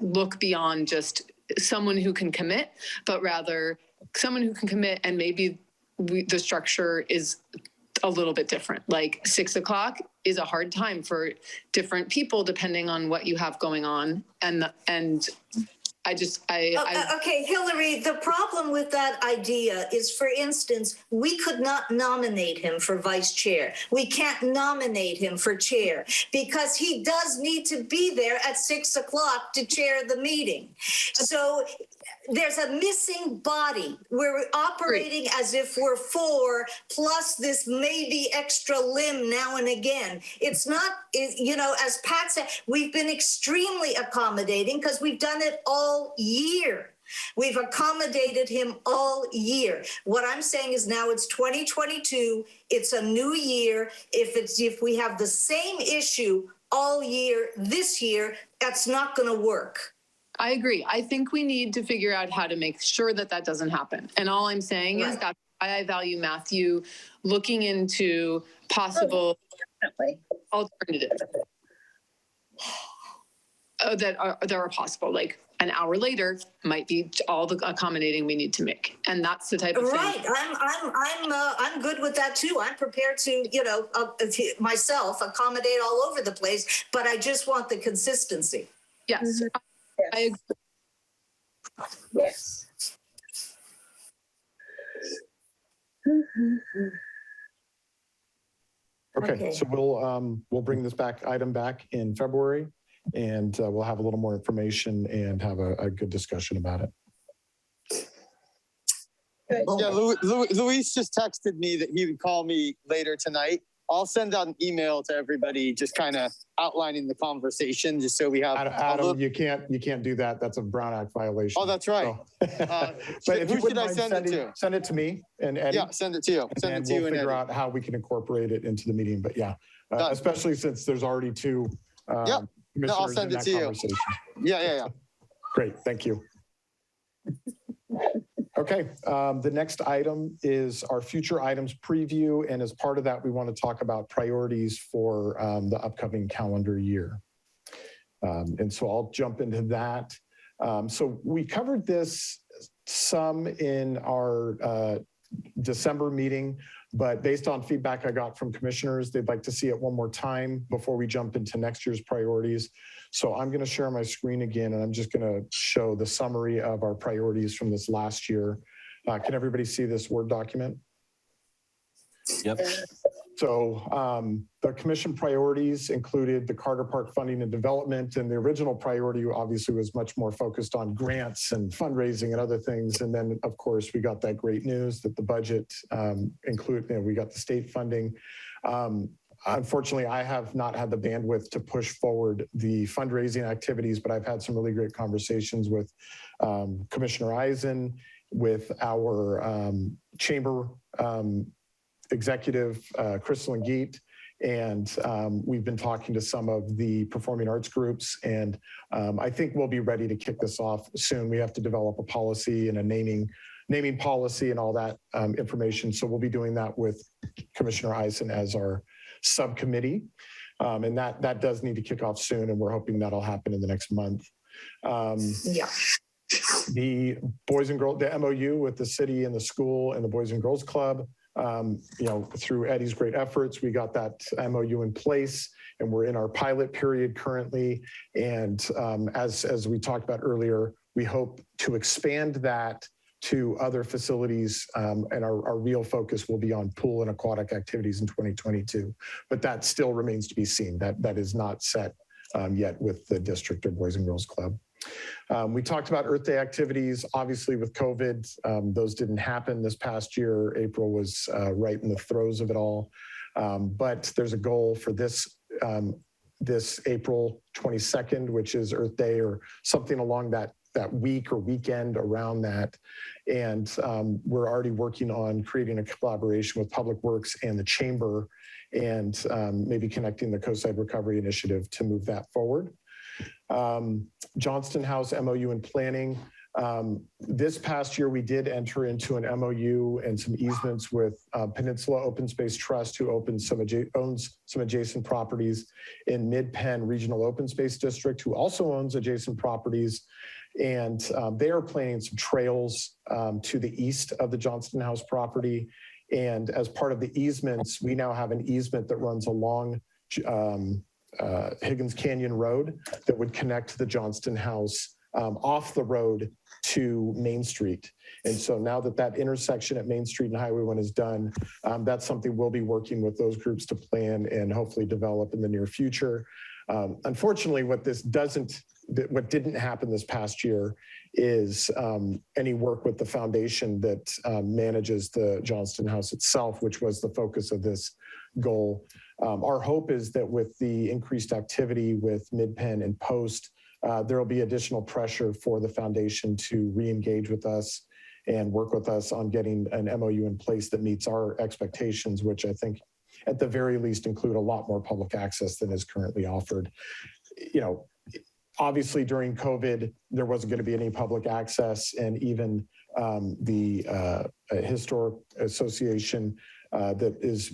look beyond just someone who can commit, but rather someone who can commit and maybe the structure is a little bit different. Like 6 o'clock is a hard time for different people depending on what you have going on. And Okay, Hillary, the problem with that idea is, for instance, we could not nominate him for vice chair. We can't nominate him for chair because he does need to be there at 6 o'clock to chair the meeting. So there's a missing body. We're operating as if we're 4 plus this maybe extra limb now and again. It's not, as Pat said, we've been extremely accommodating because we've done it all year. We've accommodated him all year. What I'm saying is now it's 2022. It's a new year. If we have the same issue all year this year, that's not going to work. I agree. I think we need to figure out how to make sure that doesn't happen. And all I'm saying is that's why I value Matthew looking into possible alternatives that are possible. Like an hour later might be all the accommodating we need to make, and that's the type of thing. Right. I'm good with that too. I'm prepared to myself accommodate all over the place, but I just want the consistency. Yes. Yes. I agree. Yes. Okay, so we'll bring this item back in February, and we'll have a little more information and have a good discussion about it. Yeah, Luis just texted me that he would call me later tonight. I'll send out an email to everybody, just kind of outlining the conversation, just so we have. Adam, you can't do that. That's a Brown Act violation. Oh, that's right. So, but who should I send it to? Send it to me and Eddie. Yeah, send it to you. Send it to you we'll and figure Eddie. out how we can incorporate it into the meeting. But yeah, especially since there's already 2 Yep. No, I'll send it to you. Conversation. Yeah. Great, thank you. Okay, the next item is our future items preview. And as part of that, we want to talk about priorities for the upcoming calendar year. And so I'll jump into that. So we covered this some in our December meeting, but based on feedback I got from commissioners, they'd like to see it one more time before we jump into next year's priorities. So I'm going to share my screen again, and I'm just going to show the summary of our priorities from this last year. Can everybody see this Word document? Yep. So the commission priorities included the Carter Park funding and development, and the original priority obviously was much more focused on grants and fundraising and other things. And then of course we got that great news that the budget we got the state funding. Unfortunately, I have not had the bandwidth to push forward the fundraising activities, but I've had some really great conversations with Commissioner Eisen, with our chamber executive, Crystal and Geet, and we've been talking to some of the performing arts groups, and I think we'll be ready to kick this off soon. We have to develop a policy and a naming policy and all that information. So we'll be doing that with Commissioner Eisen as our subcommittee, and that does need to kick off soon, and we're hoping that'll happen in the next month. Yeah. The Boys and Girls, the MOU with the city and the school and the Boys and Girls Club, through Eddie's great efforts, we got that MOU in place, and we're in our pilot period currently. And as we talked about earlier, we hope to expand that to other facilities, and our real focus will be on pool and aquatic activities in 2022. But that still remains to be seen. That is not set yet with the district or Boys and Girls Club. We talked about Earth Day activities. Obviously with COVID, those didn't happen this past year. April was right in the throes of it all. But there's a goal for this April 22nd, which is Earth Day or something along that week or weekend around that. And we're already working on creating a collaboration with Public Works and the Chamber, and maybe connecting the Coastside Recovery Initiative to move that forward. Johnston House MOU and planning. This past year, we did enter into an MOU and some easements with Peninsula Open Space Trust, who owns some adjacent properties in Mid-Penn Regional Open Space District, who also owns adjacent properties. And they are planning some trails to the east of the Johnston House property. And as part of the easements, we now have an easement that runs along Higgins Canyon Road that would connect the Johnston House off the road to Main Street. And so now that intersection at Main Street and Highway 1 is done, that's something we'll be working with those groups to plan and hopefully develop in the near future. Unfortunately, what didn't happen this past year is any work with the foundation that manages the Johnston House itself, which was the focus of this goal. Our hope is that with the increased activity with Mid-Penn and Post, there will be additional pressure for the foundation to re-engage with us and work with us on getting an MOU in place that meets our expectations, which I think at the very least include a lot more public access than is currently offered. Obviously during COVID, there wasn't going to be any public access, and even the Historic Association that is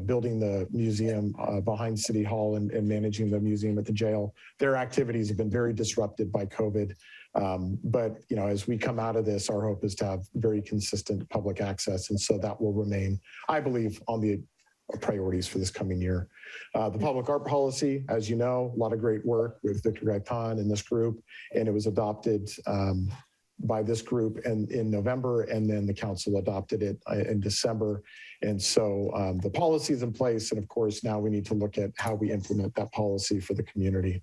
building the museum behind City Hall and managing the museum at the jail, their activities have been very disrupted by COVID. But as we come out of this, our hope is to have very consistent public access. And so that will remain, I believe, on the priorities for this coming year. The public art policy, as you know, a lot of great work with Victor Gaitan and this group, and it was adopted by this group in November, and then the council adopted it in December. And so the policy is in place. And of course, now we need to look at how we implement that policy for the community.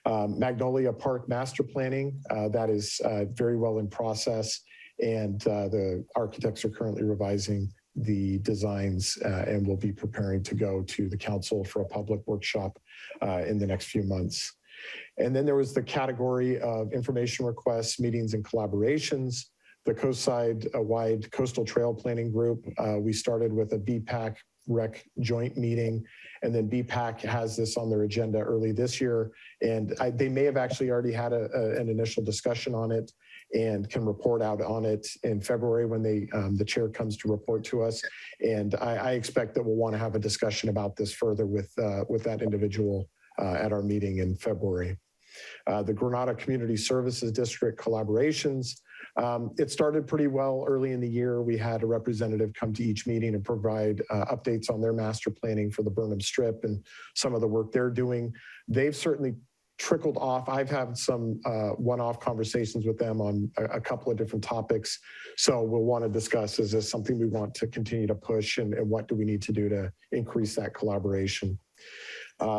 Magnolia Park master planning, that is very well in process. And the architects are currently revising the designs and will be preparing to go to the council for a public workshop in the next few months. And then there was the category of information requests, meetings, and collaborations. The coastside-wide coastal trail planning group, we started with a BPAC rec joint meeting, and then BPAC has this on their agenda early this year. And they may have actually already had an initial discussion on it. and can report out on it in February when the chair comes to report to us. And I expect that we'll want to have a discussion about this further with that individual at our meeting in February. The Granada Community Services District collaborations. It started pretty well early in the year. We had a representative come to each meeting and provide updates on their master planning for the Burnham Strip and some of the work they're doing. They've certainly trickled off. I've had some one-off conversations with them on a couple of different topics. So we'll want to discuss, is this something we want to continue to push, and what do we need to do to increase that collaboration?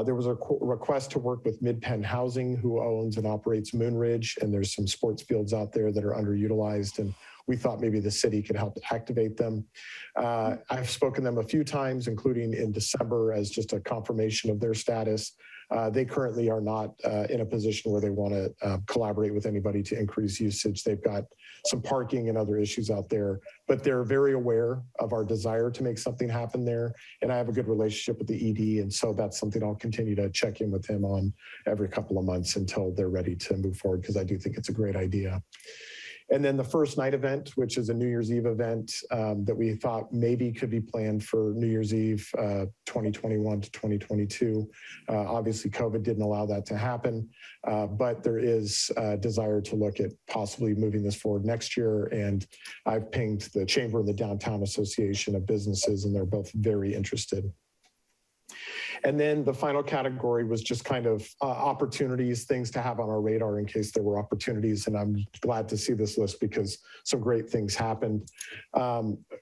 There was a request to work with Mid-Penn Housing, who owns and operates Moonridge, and there's some sports fields out there that are underutilized, and we thought maybe the city could help activate them. I've spoken to them a few times, including in December, as just a confirmation of their status. They currently are not in a position where they want to collaborate with anybody to increase usage. They've got some parking and other issues out there, but they're very aware of our desire to make something happen there. And I have a good relationship with the ED. And so that's something I'll continue to check in with him on every couple of months until they're ready to move forward, because I do think it's a great idea. And then the first night event, which is a New Year's Eve event that we thought maybe could be planned for New Year's Eve 2021 to 2022. Obviously, COVID didn't allow that to happen, but there is a desire to look at possibly moving this forward next year. And I've pinged the Chamber and the Downtown Association of Businesses, and they're both very interested. And then the final category was just kind of opportunities, things to have on our radar in case there were opportunities. And I'm glad to see this list because some great things happened.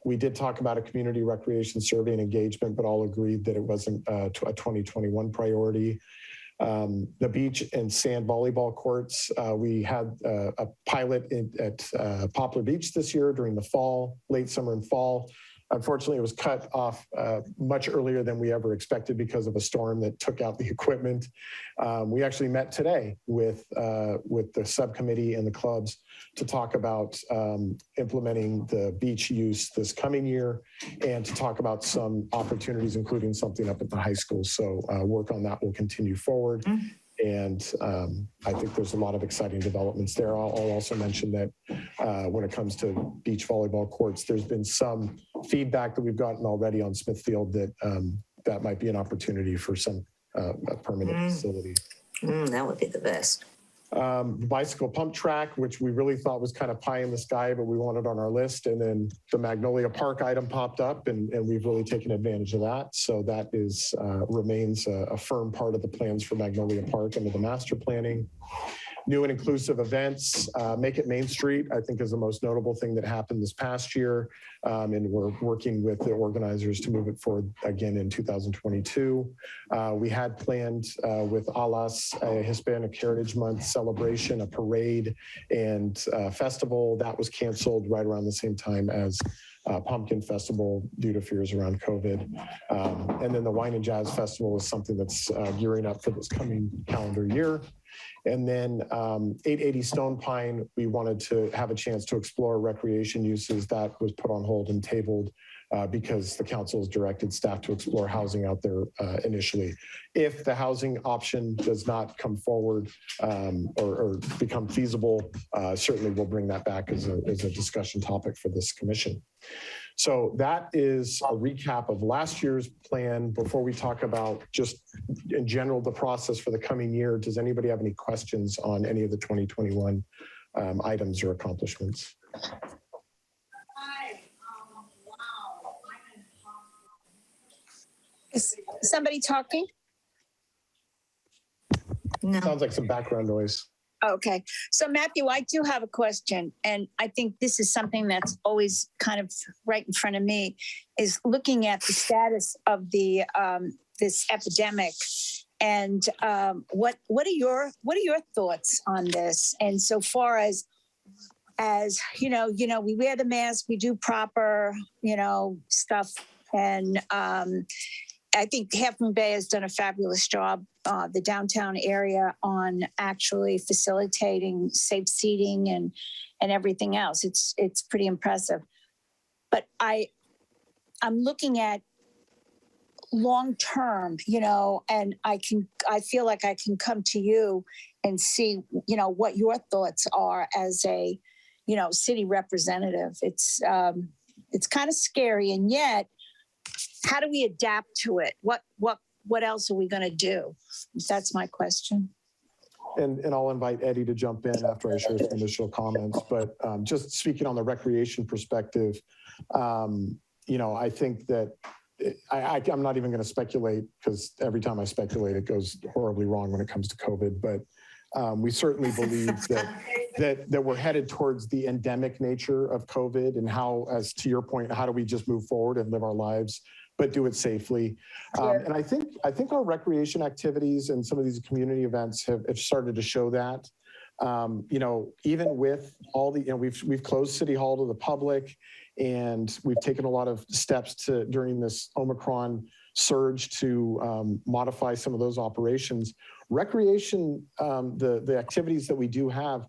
We did talk about a community recreation survey and engagement, but all agreed that it wasn't a 2021 priority. The beach and sand volleyball courts, we had a pilot at Poplar Beach this year during the fall, late summer and fall. Unfortunately, it was cut off much earlier than we ever expected because of a storm that took out the equipment. We actually met today with the subcommittee and the clubs to talk about implementing the beach use this coming year and to talk about some opportunities, including something up at the high school. So work on that will continue forward. And I think there's a lot of exciting developments there. I'll also mention that when it comes to beach volleyball courts, there's been some feedback that we've gotten already on Smithfield that that might be an opportunity for some a permanent facility. That would be the best. The bicycle pump track, which we really thought was kind of pie in the sky, but we wanted on our list. And then the Magnolia Park item popped up, and we've really taken advantage of that. So that is remains a firm part of the plans for Magnolia Park under the master planning. New and inclusive events, Make It Main Street, I think is the most notable thing that happened this past year. And we're working with the organizers to move it forward again in 2022. We had planned with ALAS, a Hispanic Heritage Month celebration, a parade and festival that was canceled right around the same time as Pumpkin Festival due to fears around COVID. And then the Wine and Jazz Festival is something that's gearing up for this coming calendar year. And then 880 Stone Pine, we wanted to have a chance to explore recreation uses. That was put on hold and tabled because the council has directed staff to explore housing out there initially. If the housing option does not come forward or become feasible, certainly we'll bring that back as a discussion topic for this commission. So that is a recap of last year's plan. Before we talk about just in general the process for the coming year, does anybody have any questions on any of the 2021 items or accomplishments? Is somebody talking? No. Sounds like some background noise. Okay. So Matthew, I do have a question, and I think this is something that's always kind of right in front of me, is looking at the status of the this epidemic, and what are your thoughts on this? And so far as you know, we wear the mask, we do proper stuff, and I think Half Moon Bay has done a fabulous job, the downtown area, on actually facilitating safe seating and everything else. It's pretty impressive. But I'm looking at long term, and I feel like I can come to you and see, what your thoughts are as a city representative. It's kind of scary, and yet, how do we adapt to it? What else are we going to do? That's my question. And I'll invite Eddie to jump in after I share some initial comments. But just speaking on the recreation perspective, I think that I'm not even going to speculate, because every time I speculate, it goes horribly wrong when it comes to COVID. But we certainly believe that we're headed towards the endemic nature of COVID, and how, as to your point, how do we just move forward and live our lives, but do it safely. And I think our recreation activities and some of these community events have started to show that. Even with all the, we've closed City Hall to the public, and we've taken a lot of steps during this Omicron surge to modify some of those operations. Recreation, the activities that we do have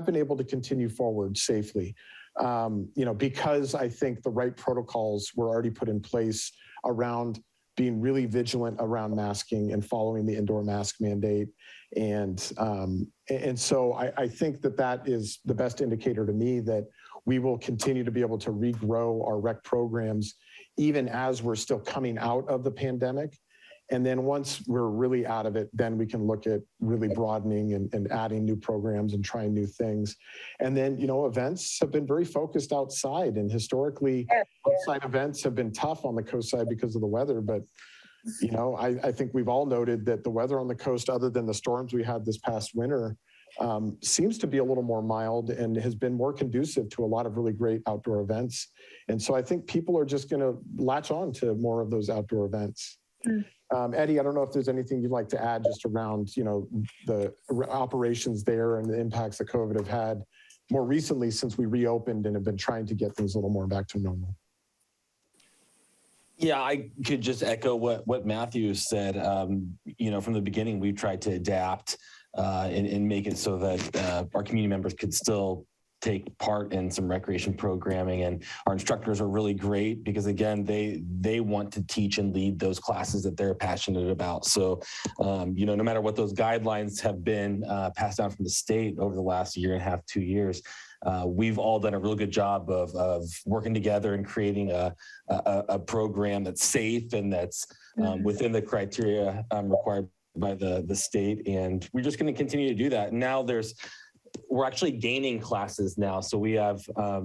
been able to continue forward safely. Because I think the right protocols were already put in place around being really vigilant around masking and following the indoor mask mandate. And so I think that is the best indicator to me that we will continue to be able to regrow our rec programs, even as we're still coming out of the pandemic. And then once we're really out of it, then we can look at really broadening and adding new programs and trying new things. And then, events have been very focused outside, and historically outside events have been tough on the coast side because of the weather. But, I think we've all noted that the weather on the coast, other than the storms we had this past winter, seems to be a little more mild and has been more conducive to a lot of really great outdoor events. And so I think people are just going to latch on to more of those outdoor events. Eddie, I don't know if there's anything you'd like to add just around, the operations there and the impacts that COVID have had more recently since we reopened and have been trying to get things a little more back to normal. Yeah, I could just echo what Matthew said. From the beginning, we've tried to adapt and make it so that our community members could still take part in some recreation programming, and our instructors are really great because, again, they want to teach and lead those classes that they're passionate about. So no matter what those guidelines have been passed down from the state over the last year and a half, 2 years, we've all done a really good job of working together and creating a program that's safe and that's within the criteria required by the state. And we're just going to continue to do that. Now we're actually gaining classes now. So we have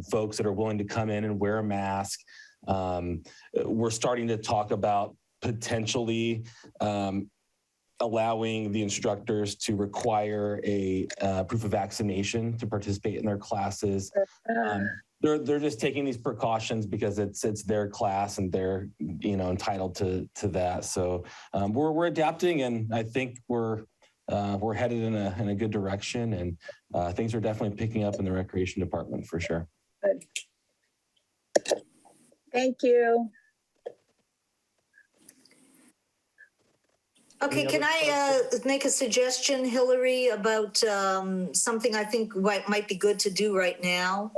folks that are willing to come in and wear a mask. We're starting to talk about potentially allowing the instructors to require a proof of vaccination to participate in their classes. They're just taking these precautions because it's their class and they're entitled to that. So we're adapting, and I think we're headed in a good direction, and things are definitely picking up in the recreation department for sure. Good. Thank you. Okay, can I make a suggestion, Hillary, about something I think might be good to do right now?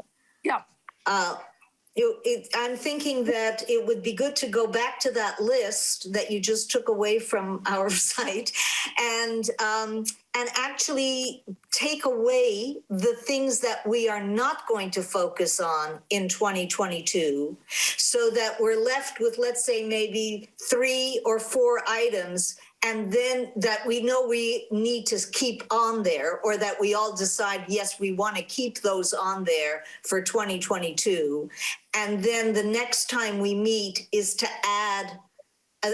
Yeah. I'm thinking that it would be good to go back to that list that you just took away from our site and actually take away the things that we are not going to focus on in 2022, so that we're left with, let's say, maybe 3 or 4 items, and then that we know we need to keep on there, or that we all decide, yes, we want to keep those on there for 2022. And then the next time we meet is to add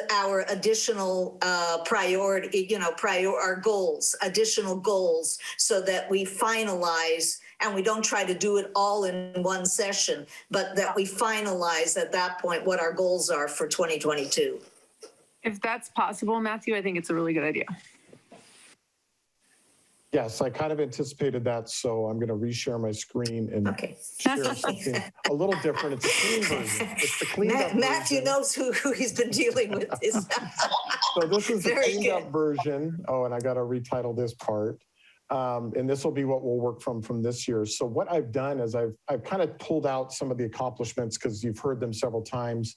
our additional priority, our goals, additional goals, so that we finalize, and we don't try to do it all in one session, but that we finalize at that point what our goals are for 2022. If that's possible, Matthew, I think it's a really good idea. Yes, I kind of anticipated that, so I'm going to reshare my screen and share something a little different. It's a clean version. It's the cleaned up Matthew version. knows who he's been dealing with this. So this is the Very cleaned good. up version. Oh, and I got to retitle this part. And this will be what we'll work from this year. So what I've done is I've kind of pulled out some of the accomplishments, because you've heard them several times.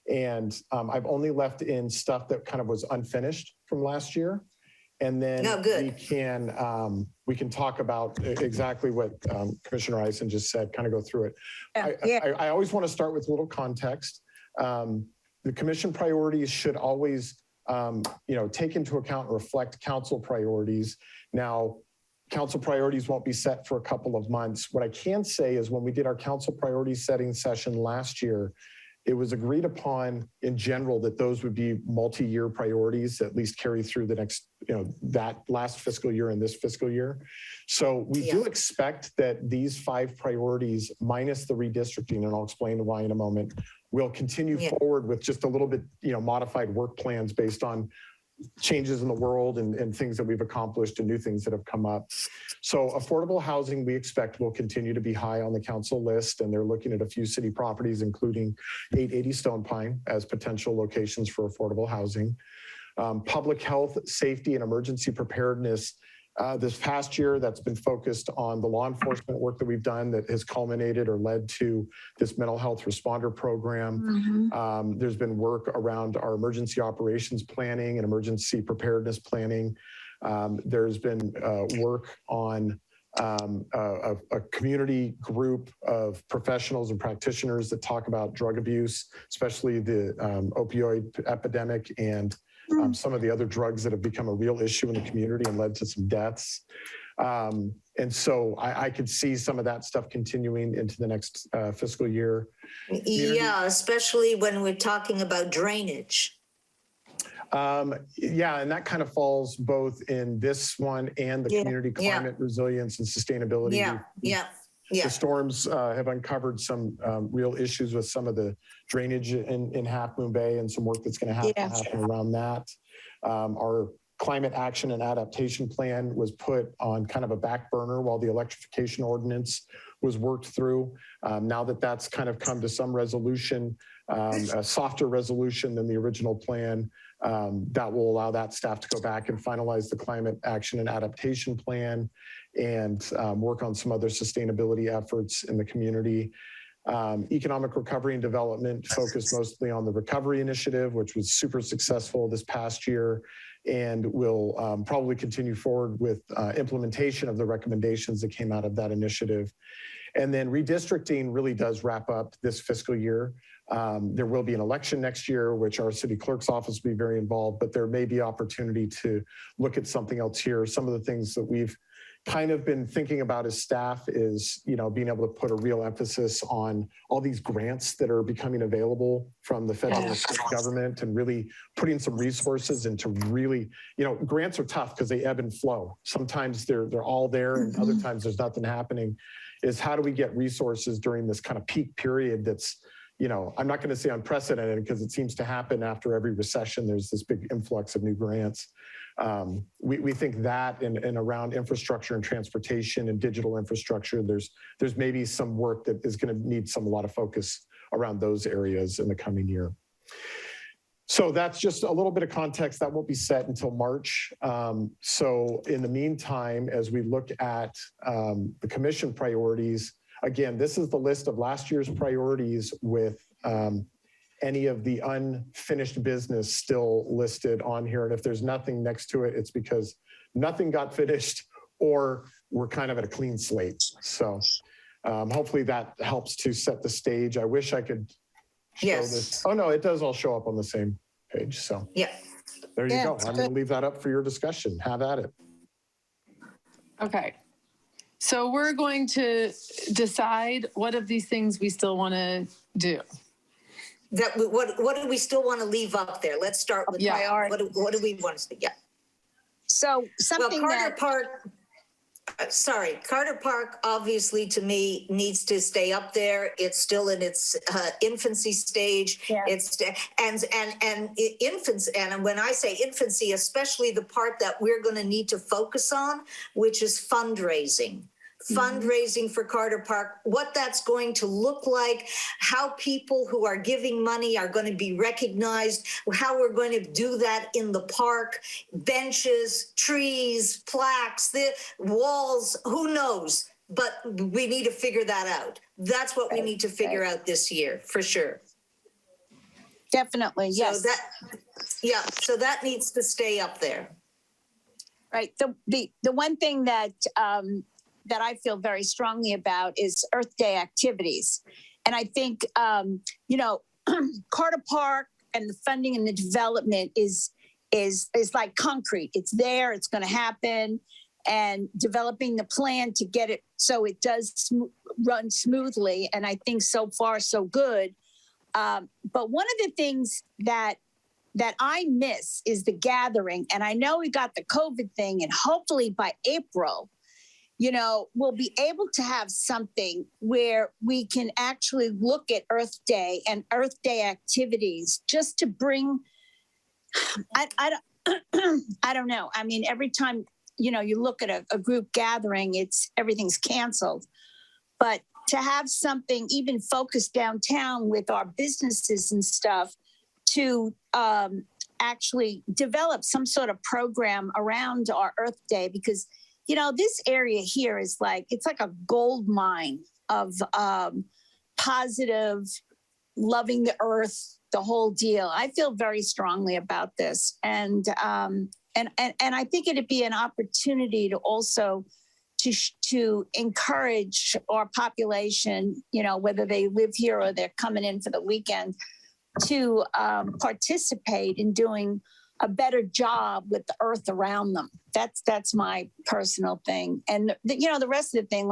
And I've only left in stuff that kind of was unfinished from last year. And then No, good. we can talk about exactly what Commissioner Eisen just said, kind of go through it. I always want to start with a little context. The commission priorities should always take into account and reflect council priorities. Now, council priorities won't be set for a couple of months. What I can say is when we did our council priority setting session last year, it was agreed upon in general that those would be multi-year priorities, at least carry through the next, that last fiscal year and this fiscal year. So we do expect that these 5 priorities minus the redistricting, and I'll explain why in a moment, will continue forward with just a little bit, modified work plans based on changes in the world and things that we've accomplished and new things that have come up. So affordable housing, we expect will continue to be high on the council list, and they're looking at a few city properties, including 880 Stone Pine as potential locations for affordable housing. Public health, safety, and emergency preparedness. This past year, that's been focused on the law enforcement work that we've done that has culminated or led to this mental health responder program. There's been work around our emergency operations planning and emergency preparedness planning. There's been work on a community group of professionals and practitioners that talk about drug abuse, especially the opioid epidemic and some of the other drugs that have become a real issue in the community and led to some deaths. And so I could see some of that stuff continuing into the next fiscal year. Yeah, especially when we're talking about drainage. Yeah, and that kind of falls both in this one and the community climate resilience and sustainability. The storms have uncovered some real issues with some of the drainage in Half Moon Bay and some work that's going to have to happen around that. Our climate action and adaptation plan was put on kind of a back burner while the electrification ordinance was worked through. Now that that's kind of come to some resolution, a softer resolution than the original plan, that will allow that staff to go back and finalize the climate action and adaptation plan and work on some other sustainability efforts in the community. Economic recovery and development focused mostly on the recovery initiative, which was super successful this past year, and will probably continue forward with implementation of the recommendations that came out of that initiative. And then redistricting really does wrap up this fiscal year. There will be an election next year, which our city clerk's office will be very involved, but there may be opportunity to look at something else here. Some of the things that we've kind of been thinking about as staff is, being able to put a real emphasis on all these grants that are becoming available from the federal and state government, and really putting some resources into really, grants are tough because they ebb and flow. Sometimes they're all there and other times there's nothing happening. Is how do we get resources during this kind of peak period that's, I'm not going to say unprecedented because it seems to happen after every recession. There's this big influx of new grants. We think that and around infrastructure and transportation and digital infrastructure, there's maybe some work that is going to need a lot of focus around those areas in the coming year. So that's just a little bit of context that won't be set until March. So in the meantime, as we look at the commission priorities, again, this is the list of last year's priorities with any of the unfinished business still listed on here. And if there's nothing next to it, it's because nothing got finished or we're kind of at a clean slate. So hopefully that helps to set the stage. I wish I could show this. Oh no, it does all show up on the same page. So there you go. I'm going to leave that up for your discussion. Have at it. Okay. So we're going to decide what of these things we still want to do. What do we still want to leave up there? Let's start with priority. What do we want to see? So something Carter Park obviously to me needs to stay up there. It's still in its infancy stage. It's and infants, and when I say infancy, especially the part that we're going to need to focus on, which is fundraising. Fundraising for Carter Park, what that's going to look like, how people who are giving money are going to be recognized, how we're going to do that in the park, benches, trees, plaques, the walls, who knows? But we need to figure that out. That's what we need to figure out this year, for sure. Definitely, yes. So that needs to stay up there. Right. The one thing that that I feel very strongly about is Earth Day activities, and I think Carter Park and the funding and the development is like concrete. It's there. It's going to happen, and developing the plan to get it so it does run smoothly. And I think so far so good. But one of the things that I miss is the gathering. And I know we got the COVID thing, and hopefully by April, we'll be able to have something where we can actually look at Earth Day and Earth Day activities just to bring, I don't know. I mean, every time, you look at a group gathering, everything's canceled. But to have something even focused downtown with our businesses and stuff to actually develop some sort of program around our Earth Day, because, this area here is it's like a gold mine of positive, loving the earth, the whole deal. I feel very strongly about this. And I think it'd be an opportunity to also to encourage our population, whether they live here or they're coming in for the weekend, to participate in doing a better job with the earth around them. That's my personal thing. And the rest of the thing,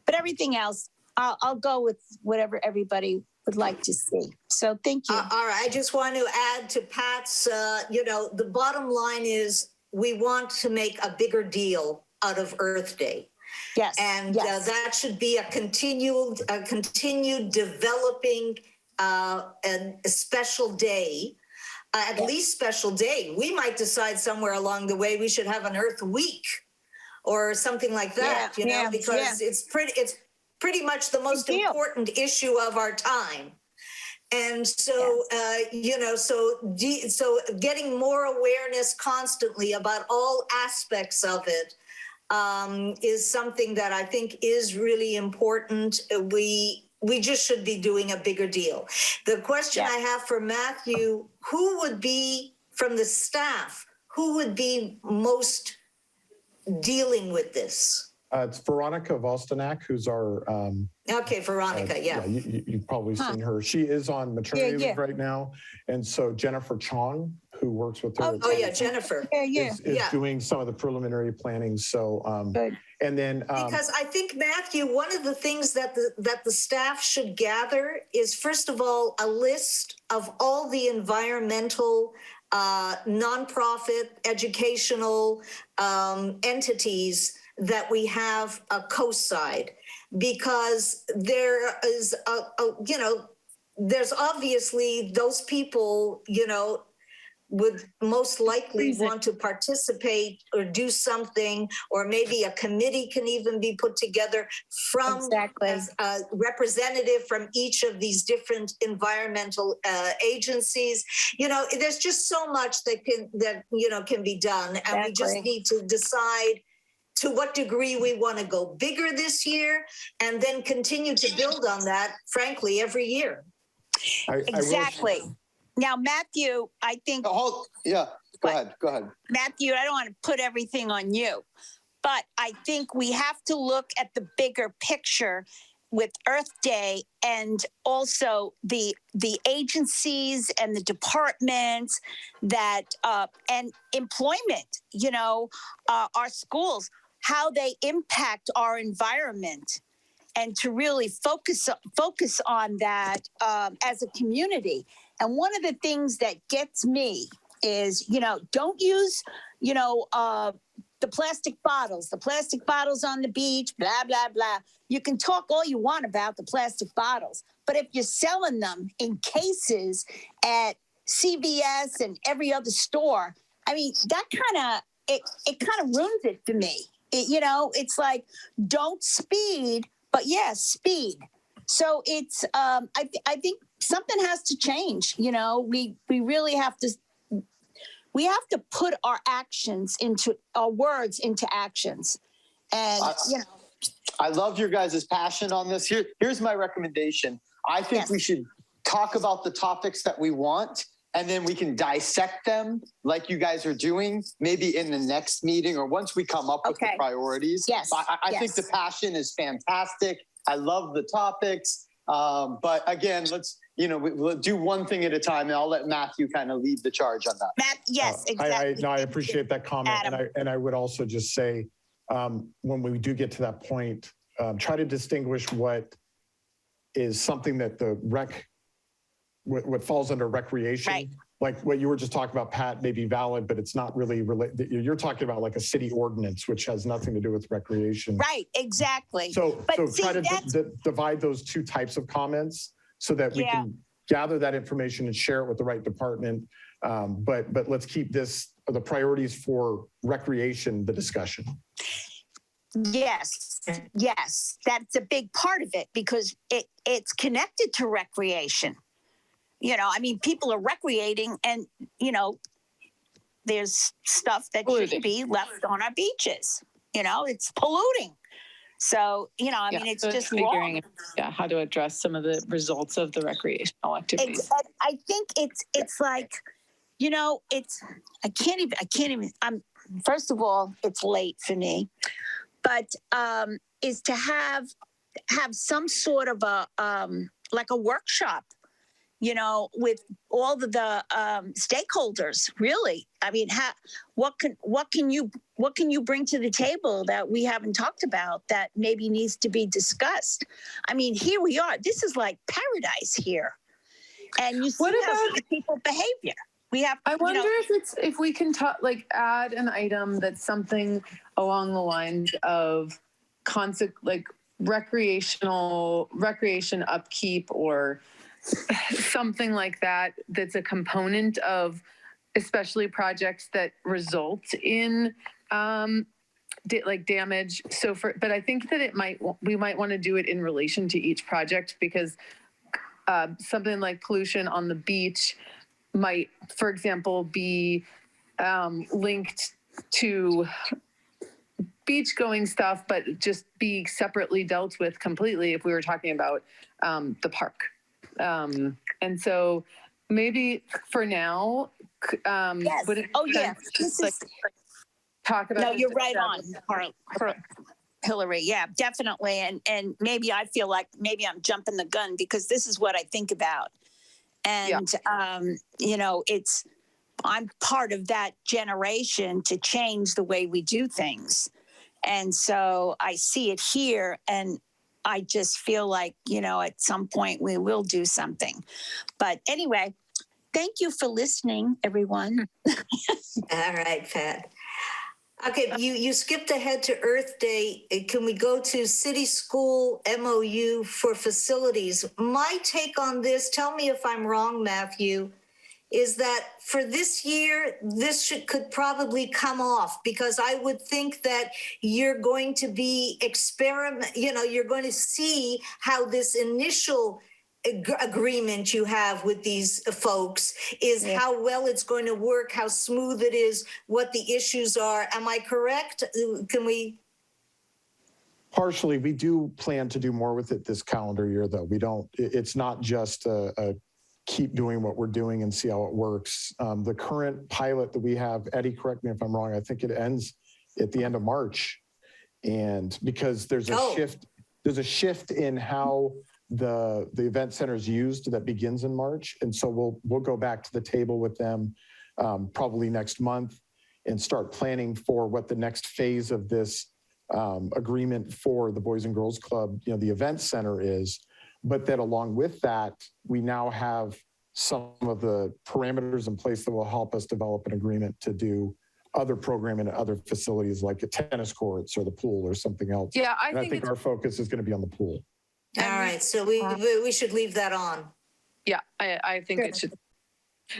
but everything else, I'll go with whatever everybody would like to see. So thank you. All right. I just want to add to Pat's, the bottom line is we want to make a bigger deal out of Earth Day. Yes. And yes. That should be a continued developing and a special day, at least special day. We might decide somewhere along the way we should have an Earth Week or something like that, because it's pretty much the most important issue of our time. And so, so getting more awareness constantly about all aspects of it is something that I think is really important. We just should be doing a bigger deal. The question I have for Matthew, who would be from the staff, who would be most dealing with this? It's Veronica Vostanak, who's our... okay, Veronica, you've probably seen her. She is on maternity leave right now. And so Jennifer Chong, who works with her... Jennifer. Is doing some of the preliminary planning. So, and then... because I think, Matthew, one of the things that the staff should gather is, first of all, a list of all the environmental nonprofit educational entities that we have a co-side, because there is there's obviously those people, would most likely want to participate or do something, or maybe a committee can even be put together from a representative from each of these different environmental agencies. There's just so much that can be done, and we just need to decide to what degree we want to go bigger this year, and then continue to build on that, frankly, every year. Exactly. Now, Matthew, I think... Go ahead. Matthew, I don't want to put everything on you, but I think we have to look at the bigger picture with Earth Day, and also the agencies and the departments that and employment, our schools, how they impact our environment, and to really focus on that as a community. And one of the things that gets me is, don't use, the plastic bottles on the beach, blah, blah, blah. You can talk all you want about the plastic bottles, but if you're selling them in cases at CVS and every other store, I mean, that it kind of ruins it for me. It's like, don't speed, but speed. So it's, I think something has to change. We really have to, put our words into actions. And, I love your guys' passion on this. Here's my recommendation. I think we should talk about the topics that we want and then we can dissect them like you guys are doing, maybe in the next meeting or once we come up with the priorities. Yes. I think the passion is fantastic. I love the topics. But again, we'll do one thing at a time, and I'll let Matthew kind of lead the charge on that. Matt, yes, exactly. I appreciate that comment. And I would also just say, when we do get to that point, try to distinguish what is something that what falls under recreation. Right. Like what you were just talking about, Pat, may be valid, but it's not really related. You're talking about like a city ordinance, which has nothing to do with recreation. Right, exactly. So try to divide those two types of comments so that we can gather that information and share it with the right department. But let's keep the priorities for recreation, the discussion. Yes, that's a big part of it because it's connected to recreation. People are recreating and, there's stuff that shouldn't be left on our beaches. It's polluting. So, it's so just figuring how to address some of the results of the recreational activities. I think it's like, I can't even, first of all, it's late for me, but is to have some sort of like a workshop, with all of the stakeholders, really. What can you bring to the table that we haven't talked about that maybe needs to be discussed? Here we are. This is like paradise here. And you see how people behavior. I wonder if we can add an item that's something along the lines of recreation upkeep or something like that. That's a component of, especially projects that result in damage. But I think that we might want to do it in relation to each project because something like pollution on the beach might, for example, be linked to beach going stuff, but just be separately dealt with completely if we were talking about the park. And so maybe for now, would it talk about? No, you're right on, Hillary. Yeah, definitely. And maybe I feel like maybe I'm jumping the gun because this is what I think about. And, I'm part of that generation to change the way we do things. And so I see it here and I just feel like, at some point we will do something. But anyway, thank you for listening, everyone. All right, Pat. Okay, you skipped ahead to Earth Day. Can we go to City School MOU for facilities? My take on this, tell me if I'm wrong, Matthew, is that for this year, this could probably come off because I would think that you're going to be you're going to see how this initial agreement you have with these folks is how well it's going to work, how smooth it is, what the issues are. Am I correct? Can we? Partially, we do plan to do more with it this calendar year, though. It's not just a keep doing what we're doing and see how it works. The current pilot that we have, Eddie, correct me if I'm wrong, I think it ends at the end of March. And because there's a shift in how the event center is used that begins in March. And so we'll go back to the table with them probably next month and start planning for what the next phase of this agreement for the Boys and Girls Club, the event center is. But then along with that, we now have some of the parameters in place that will help us develop an agreement to do other programming at other facilities like a tennis courts or the pool or something else. Yeah, I think our focus is going to be on the pool. All right, so we should leave that on. Yeah, I think it should.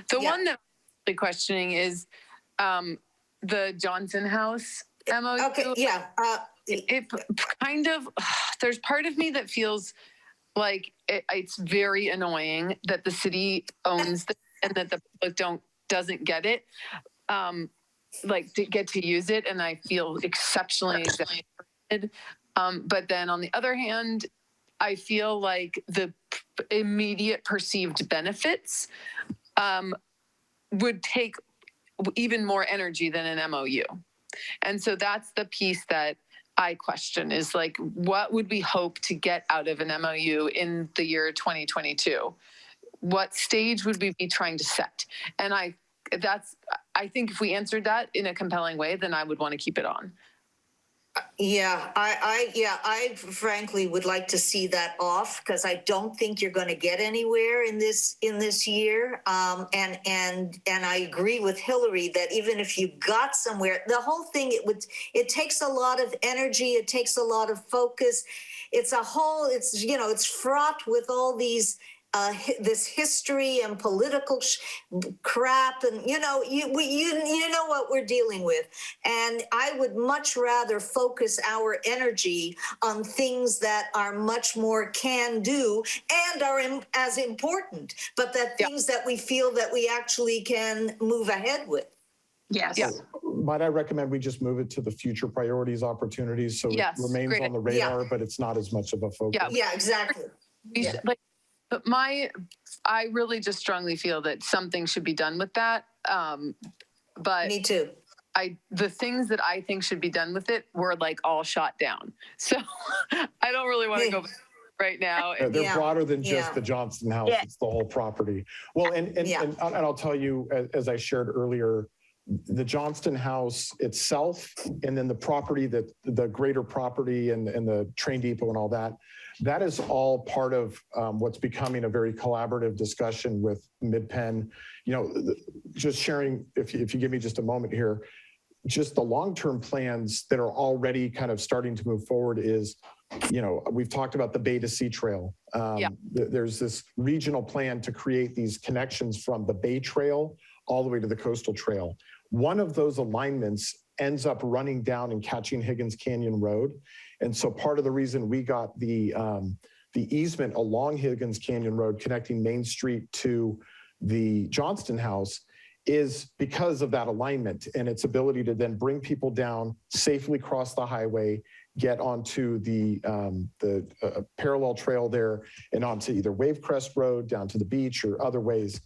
The one that I'm really questioning is the Johnson House MOU. Okay, yeah. It kind of, there's part of me that feels like it's very annoying that the city owns this and that the public doesn't get it, to get to use it, and I feel exceptionally exasperated. But then on the other hand, I feel like the immediate perceived benefits would take even more energy than an MOU. And so that's the piece that I question is like, what would we hope to get out of an MOU in the year 2022? What stage would we be trying to set? And I think if we answered that in a compelling way, then I would want to keep it on. Yeah, I frankly would like to see that off because I don't think you're going to get anywhere in this year. And I agree with Hillary that even if you got somewhere, the whole thing it takes a lot of energy, it takes a lot of focus. It's fraught with all these this history and political crap, and you know what we're dealing with. And I would much rather focus our energy on things that are much more can do and are as important, but that things that we feel that we actually can move ahead with. Yes. Yeah. Might I recommend we just move it to the future priorities opportunities so Yes, it remains great. on the radar, but it's not as much of a focus? Yeah, exactly. But I really just strongly feel that something should be done with that. But Me too. the things that I think should be done with it were like all shot down. So I don't really want to go back right now. They're broader than just Yeah. the Johnston House. Yeah. It's the whole property. Well, and I'll tell you, as I shared earlier, the Johnston House itself, and then the property that the greater property and the train depot and all that, that is all part of what's becoming a very collaborative discussion with MidPenn. You know, just sharing, if you give me just a moment here, just the long-term plans that are already kind of starting to move forward is, you know, we've talked about the Bay to Sea Trail. There's this regional plan to create these connections from the Bay Trail all the way to the Coastal Trail. One of those alignments ends up running down and catching Higgins Canyon Road. And so part of the reason we got the easement along Higgins Canyon Road connecting Main Street to the Johnston House is because of that alignment and its ability to then bring people down, safely cross the highway, get onto the parallel trail there and onto either Wavecrest Road, down to the beach or other ways.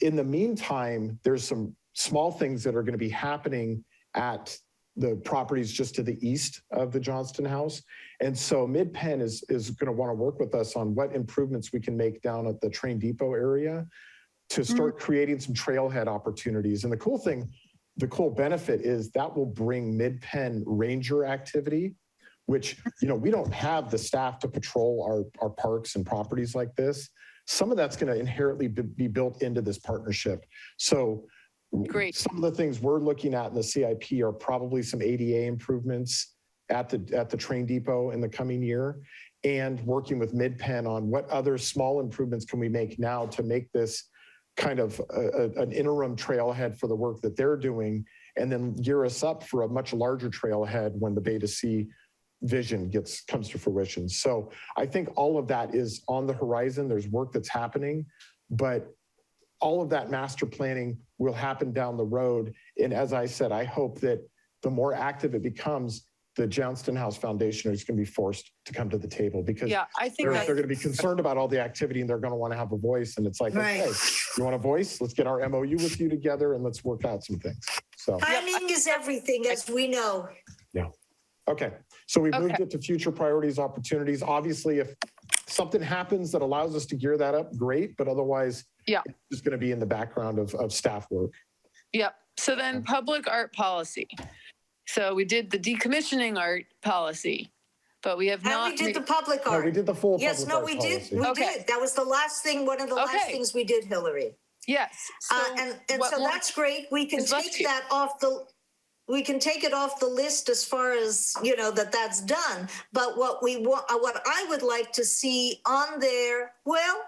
In the meantime, there's some small things that are going to be happening at the properties just to the east of the Johnston House. And so MidPenn is going to want to work with us on what improvements we can make down at the train depot area to start creating some trailhead opportunities. And the cool benefit is that will bring MidPenn ranger activity, which, you know, we don't have the staff to patrol our parks and properties like this. Some of that's going to inherently be built into this partnership. So Great. Some of the things we're looking at in the CIP are probably some ADA improvements at the train depot in the coming year, and working with MidPenn on what other small improvements can we make now to make this kind of an interim trailhead for the work that they're doing, and then gear us up for a much larger trailhead when the Bay to Sea vision comes to fruition. So I think all of that is on the horizon. There's work that's happening, but all of that master planning will happen down the road. And as I said, I hope that the more active it becomes, the Johnston House Foundation is going to be forced to come to the table, because I think they're going to be concerned about all the activity and they're going to want to have a voice. And it's like, Right. okay, you want a voice? Let's get our MOU with you together and let's work out some things. So, Timing is everything, as we know. okay. So we've moved it to future priorities, opportunities. Obviously, if something happens that allows us to gear that up, great. But otherwise, it's just going to be in the background of staff work. Yep. So then public art policy. So we did the decommissioning art policy, but we have not. And we did the public No, art. we did the full Yes, public no, art we policy. did. We did. That was the last thing, one of the last things we did, Hillary. Yes. So And so that's great. We can take that off we can take it off the list as far as, you know, that's done. But what I would like to see on there, well,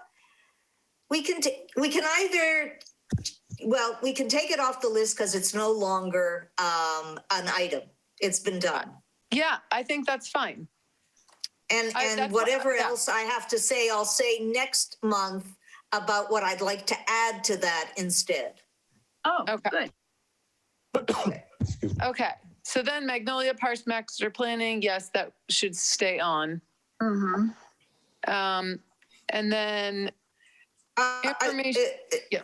we can take it off the list because it's no longer an item. It's been done. Yeah, I think that's fine. And whatever else I have to say, I'll say next month about what I'd like to add to that instead. Oh, okay. Good. Okay. So then Magnolia Parks Master Planning, yes, that should stay on. Mm-hmm. And then Information. Yeah.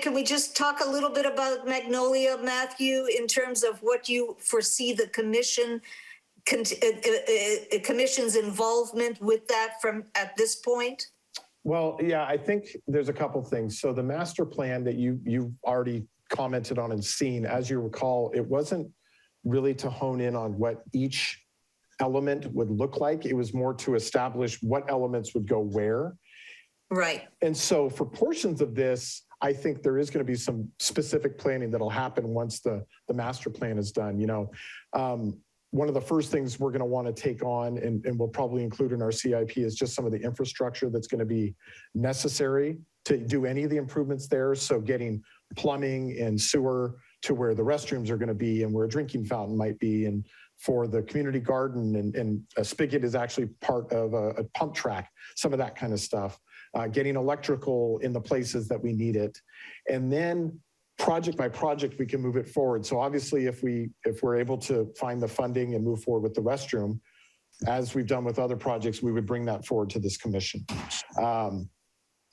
Can we just talk a little bit about Magnolia, Matthew, in terms of what you foresee the commission's involvement with that from at this point? Well, yeah, I think there's a couple things. So the master plan that you've already commented on and seen, as you recall, it wasn't really to hone in on what each element would look like. It was more to establish what elements would go where. Right. And so for portions of this, I think there is going to be some specific planning that'll happen once the master plan is done. You know, one of the first things we're going to want to take on, and we'll probably include in our CIP, is just some of the infrastructure that's going to be necessary to do any of the improvements there. So getting plumbing and sewer to where the restrooms are going to be and where a drinking fountain might be, and for the community garden, and a spigot is actually part of a pump track, some of that kind of stuff. Getting electrical in the places that we need it. And then project by project, we can move it forward. So obviously if we're able to find the funding and move forward with the restroom, as we've done with other projects, we would bring that forward to this commission.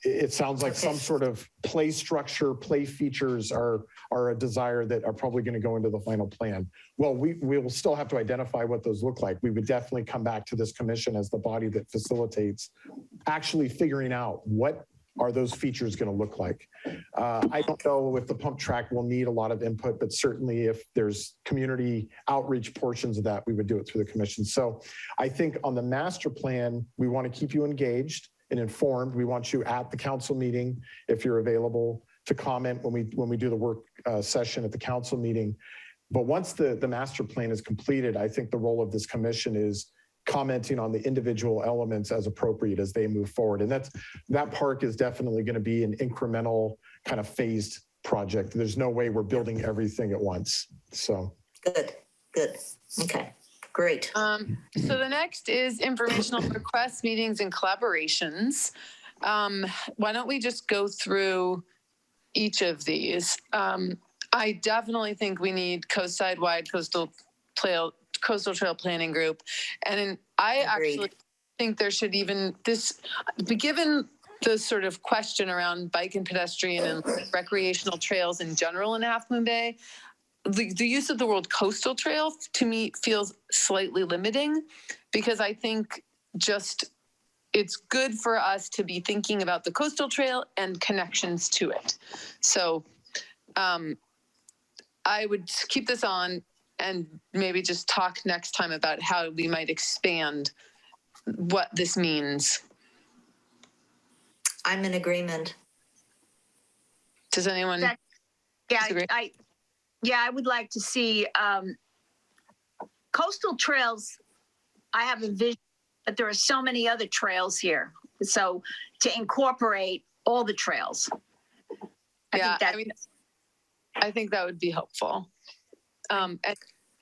It sounds like some sort of play structure, play features are a desire that are probably going to go into the final plan. Well, we will still have to identify what those look like. We would definitely come back to this commission as the body that facilitates actually figuring out what are those features going to look like. I don't know if the pump track will need a lot of input, but certainly if there's community outreach portions of that, we would do it through the commission. So I think on the master plan, we want to keep you engaged and informed. We want you at the council meeting, if you're available, to comment when we do the work session at the council meeting. But once the master plan is completed, I think the role of this commission is commenting on the individual elements as appropriate as they move forward. And that park is definitely going to be an incremental kind of phased project. There's no way we're building everything at once. So good. Okay. Great. So the next is informational requests, meetings, and collaborations. Why don't we just go through each of these? I definitely think we need coast-side-wide coastal trail planning group. And I actually think there should even given the sort of question around bike and pedestrian and recreational trails in general in Half Moon Bay, the use of the word coastal trail to me feels slightly limiting, because I think it's good for us to be thinking about the coastal trail and connections to it. So I would keep this on and maybe just talk next time about how we might expand what this means. I'm in agreement. Does anyone disagree? I would like to see coastal trails. I have a vision, but there are so many other trails here. So to incorporate all the trails. I think that would be helpful. And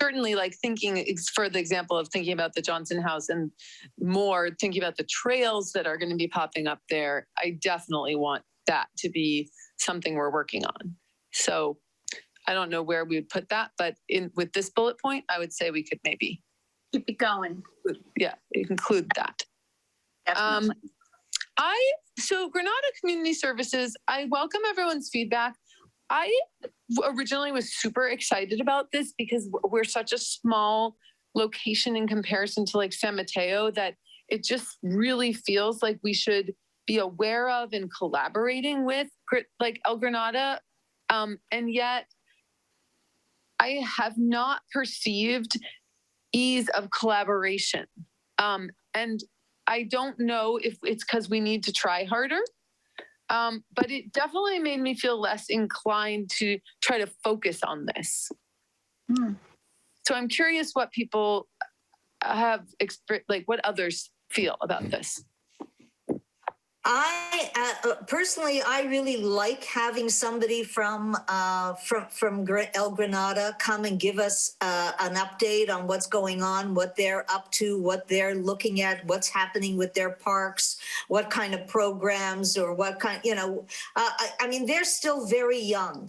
certainly like thinking for the example of thinking about the Johnson House and more thinking about the trails that are going to be popping up there. I definitely want that to be something we're working on. So I don't know where we would put that, but with this bullet point, I would say we could maybe keep it going. Yeah, include that. Definitely. So Granada Community Services, I welcome everyone's feedback. I originally was super excited about this because we're such a small location in comparison to like San Mateo that it just really feels like we should be aware of and collaborating with like El Granada. And yet I have not perceived ease of collaboration. And I don't know if it's because we need to try harder. But it definitely made me feel less inclined to try to focus on this. So I'm curious what people have what others feel about this. I personally, I really like having somebody from El Granada come and give us an update on what's going on, what they're up to, what they're looking at, what's happening with their parks, what kind of programs or what kind, I mean, they're still very young.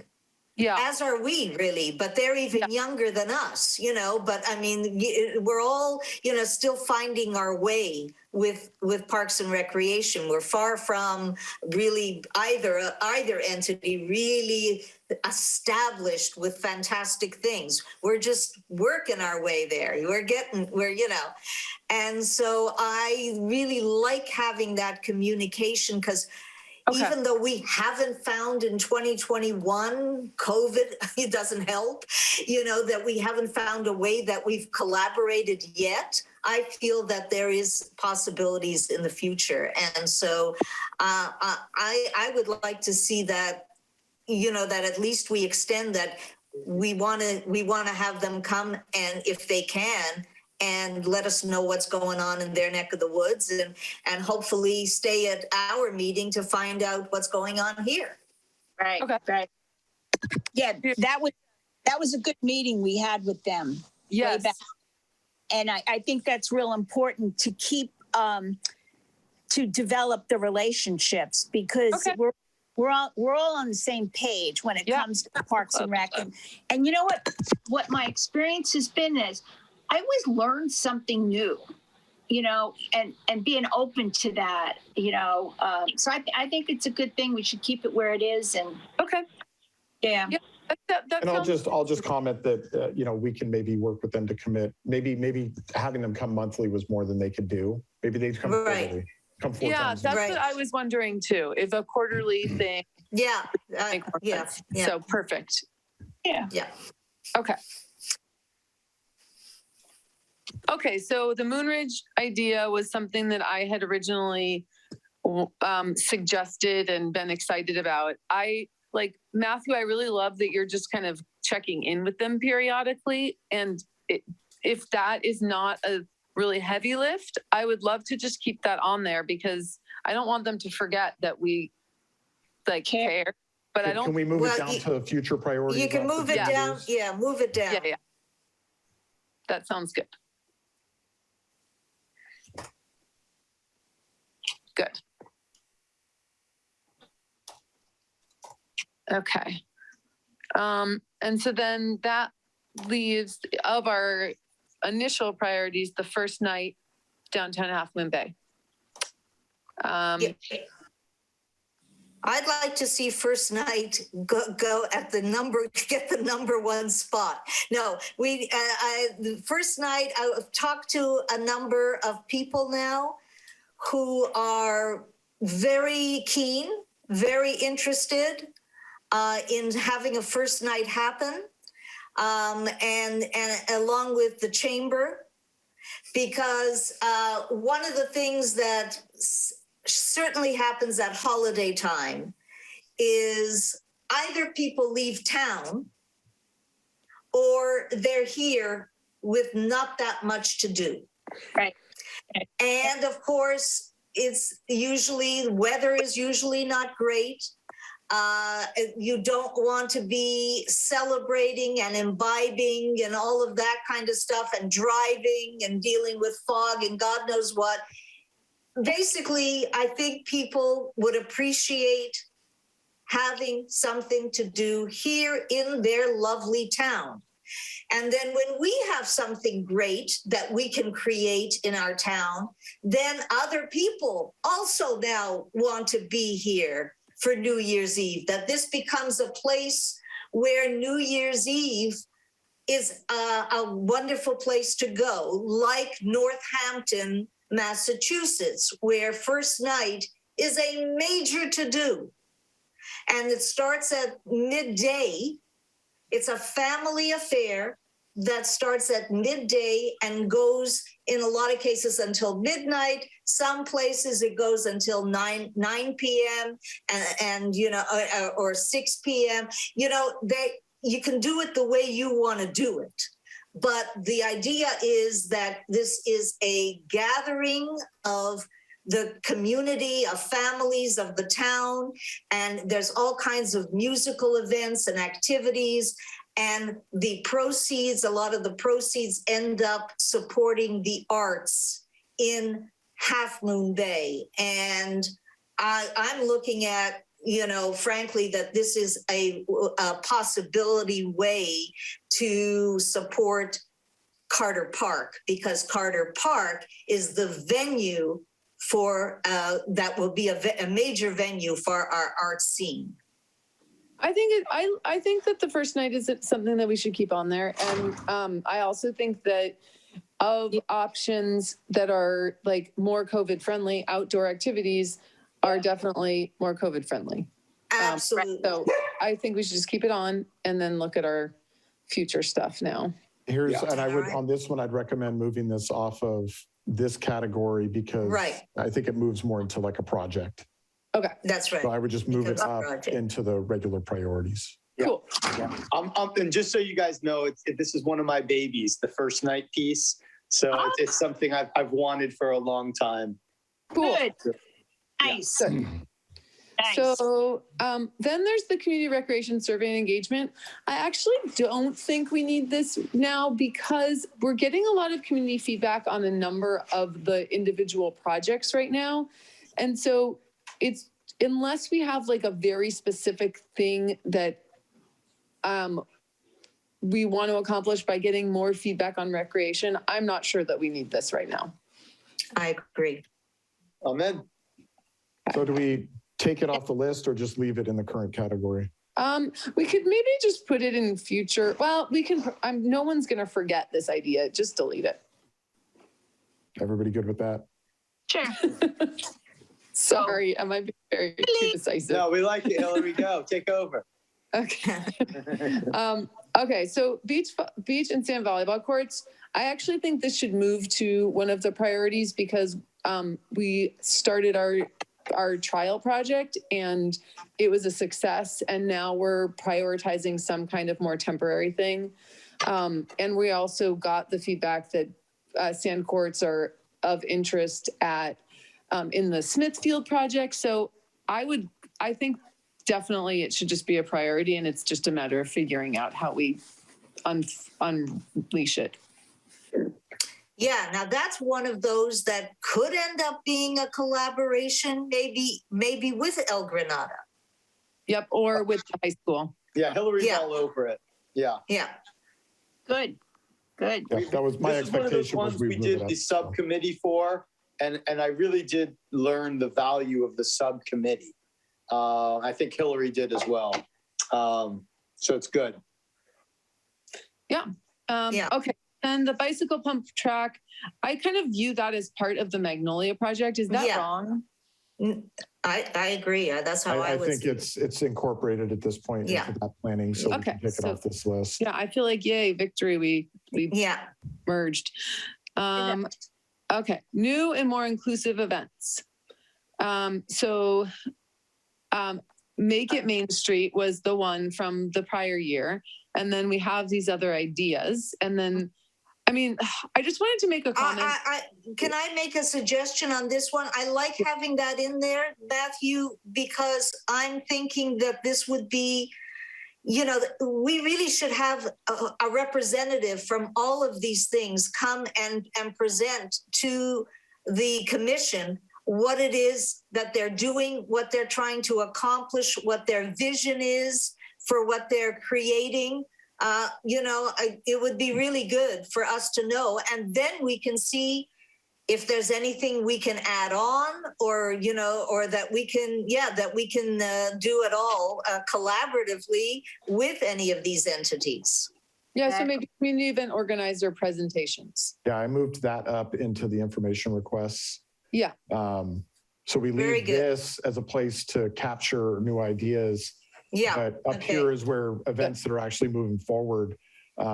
Yeah. As are we, really, but they're even younger than us, but I mean, we're all, still finding our way with Parks and Recreation. We're far from really either entity really established with fantastic things. We're just working our way there. And so I really like having that communication, because even though we haven't found in 2021, COVID, it doesn't help, that we haven't found a way that we've collaborated yet. I feel that there is possibilities in the future. And so I would like to see that, that at least we extend that we want to have them come, and if they can, and let us know what's going on in their neck of the woods, and hopefully stay at our meeting to find out what's going on here. Right. Okay. Right. Yeah, that was a good meeting we had with them. Yes. And I think that's real important to keep to develop the relationships, because we're all on the same page when it comes to Parks and Rec. And you know what my experience has been is I always learn something new, and being open to that, so I think it's a good thing. We should keep it where it is. And yeah. That And I'll just comment that, we can maybe work with them to commit. Maybe having them come monthly was more than they could do. Maybe they'd come quarterly. Come 4 times. That's what I was wondering too. If a quarterly thing. Yeah. So perfect. Yeah. Okay. Okay, so the Moonridge idea was something that I had originally suggested and been excited about. Matthew, I really love that you're just kind of checking in with them periodically. And if that is not a really heavy lift, I would love to just keep that on there, because I don't want them to forget that we care. But I don't. Can we move it down to future priorities? You can move it down. Yeah, move it down. Yeah. That sounds good. Good. Okay. And so then that leaves, of our initial priorities, the first night downtown Half Moon Bay. I'd like to see first night go at get the number one spot. No, the first night, I've talked to a number of people now who are very keen, very interested in having a first night happen, and along with the chamber, because one of the things that certainly happens at holiday time is either people leave town or they're here with not that much to do. Right. And of course, weather is usually not great. You don't want to be celebrating and imbibing and all of that kind of stuff, and driving and dealing with fog and God knows what. Basically, I think people would appreciate having something to do here in their lovely town. And then when we have something great that we can create in our town, then other people also now want to be here for New Year's Eve, that this becomes a place where New Year's Eve is a wonderful place to go, like Northampton, Massachusetts, where first night is a major to-do. And it starts at midday. It's a family affair that starts at midday and goes, in a lot of cases, until midnight. Some places it goes until 9 p.m. and or 6 p.m. You can do it the way you want to do it. But the idea is that this is a gathering of the community, of families of the town, and there's all kinds of musical events and activities, and the proceeds, a lot of the proceeds end up supporting the arts in Half Moon Bay. And I'm looking at frankly, that this is a possibility way to support Carter Park, because Carter Park is the venue for that will be a major venue for our art scene. I think that the first night is something that we should keep on there, and I also think that of options that are like more COVID friendly, outdoor activities are definitely more COVID friendly. Absolutely. So I think we should just keep it on and then look at our future stuff now. And I would, Alright. on this one, I'd recommend moving this off of this category because Right. I think it moves more into like a project. Okay, That's right. So I would just move it Becomes a up project. into the regular priorities. cool. And just so you guys know, this is one of my babies, the first night piece. So it's something I've wanted for a long time. Cool. Good. Nice. Nice. So then there's the community recreation survey and engagement. I actually don't think we need this now because we're getting a lot of community feedback on a number of the individual projects right now. And so it's, unless we have like a very specific thing that we want to accomplish by getting more feedback on recreation, I'm not sure that we need this right now. I agree. Amen. So do we take it off the list or just leave it in the current category? We could maybe just put it in future. Well, we can, no one's going to forget this idea. Just delete it. Everybody good with that? Sure. Sorry, am I being very too decisive? No, we like it, Hillary. Go, take over. Okay. Okay, so beach and sand volleyball courts. I actually think this should move to one of the priorities because we started our trial project and it was a success, and now we're prioritizing some kind of more temporary thing. And we also got the feedback that sand courts are of interest at in the Smithfield project. So I think definitely it should just be a priority, and it's just a matter of figuring out how we unleash it. Yeah, now that's one of those that could end up being a collaboration, maybe with El Granada. Yep, or with the high school. Yeah, Hillary's Yeah. all over it. Yeah. Yeah, Good. Good. Yeah, that was my This is one of those expectation. Was ones we we move did it up, the so. subcommittee for, and I really did learn the value of the subcommittee. I think Hillary did as well. So it's good. Yeah. Yeah. Okay. And the bicycle pump track, I kind of view that as part of the Magnolia project. Is that Yeah. wrong? I agree. That's how I I would think see it. it's incorporated at this point Yeah. into that planning, so we Okay, can take it so- off this list. Yeah, I feel like, yay, victory. We Yeah, merged. Okay, new and more inclusive events. So Make It Main Street was the one from the prior year. And then we have these other ideas. And then, I mean, I just wanted to make a comment. can I make a suggestion on this one? I like having that in there, Matthew, because I'm thinking that this would be, we really should have a representative from all of these things come and present to the commission what it is that they're doing, what they're trying to accomplish, what their vision is for what they're creating. It would be really good for us to know, and then we can see if there's anything we can add on, or that we can do it all collaboratively with any of these entities. Yeah, so maybe community event organizer presentations. Yeah, I moved that up into the information requests. Yeah. So we Very leave good. this as a place to capture new ideas. Yeah. But up okay. here is where events that are actually moving forward,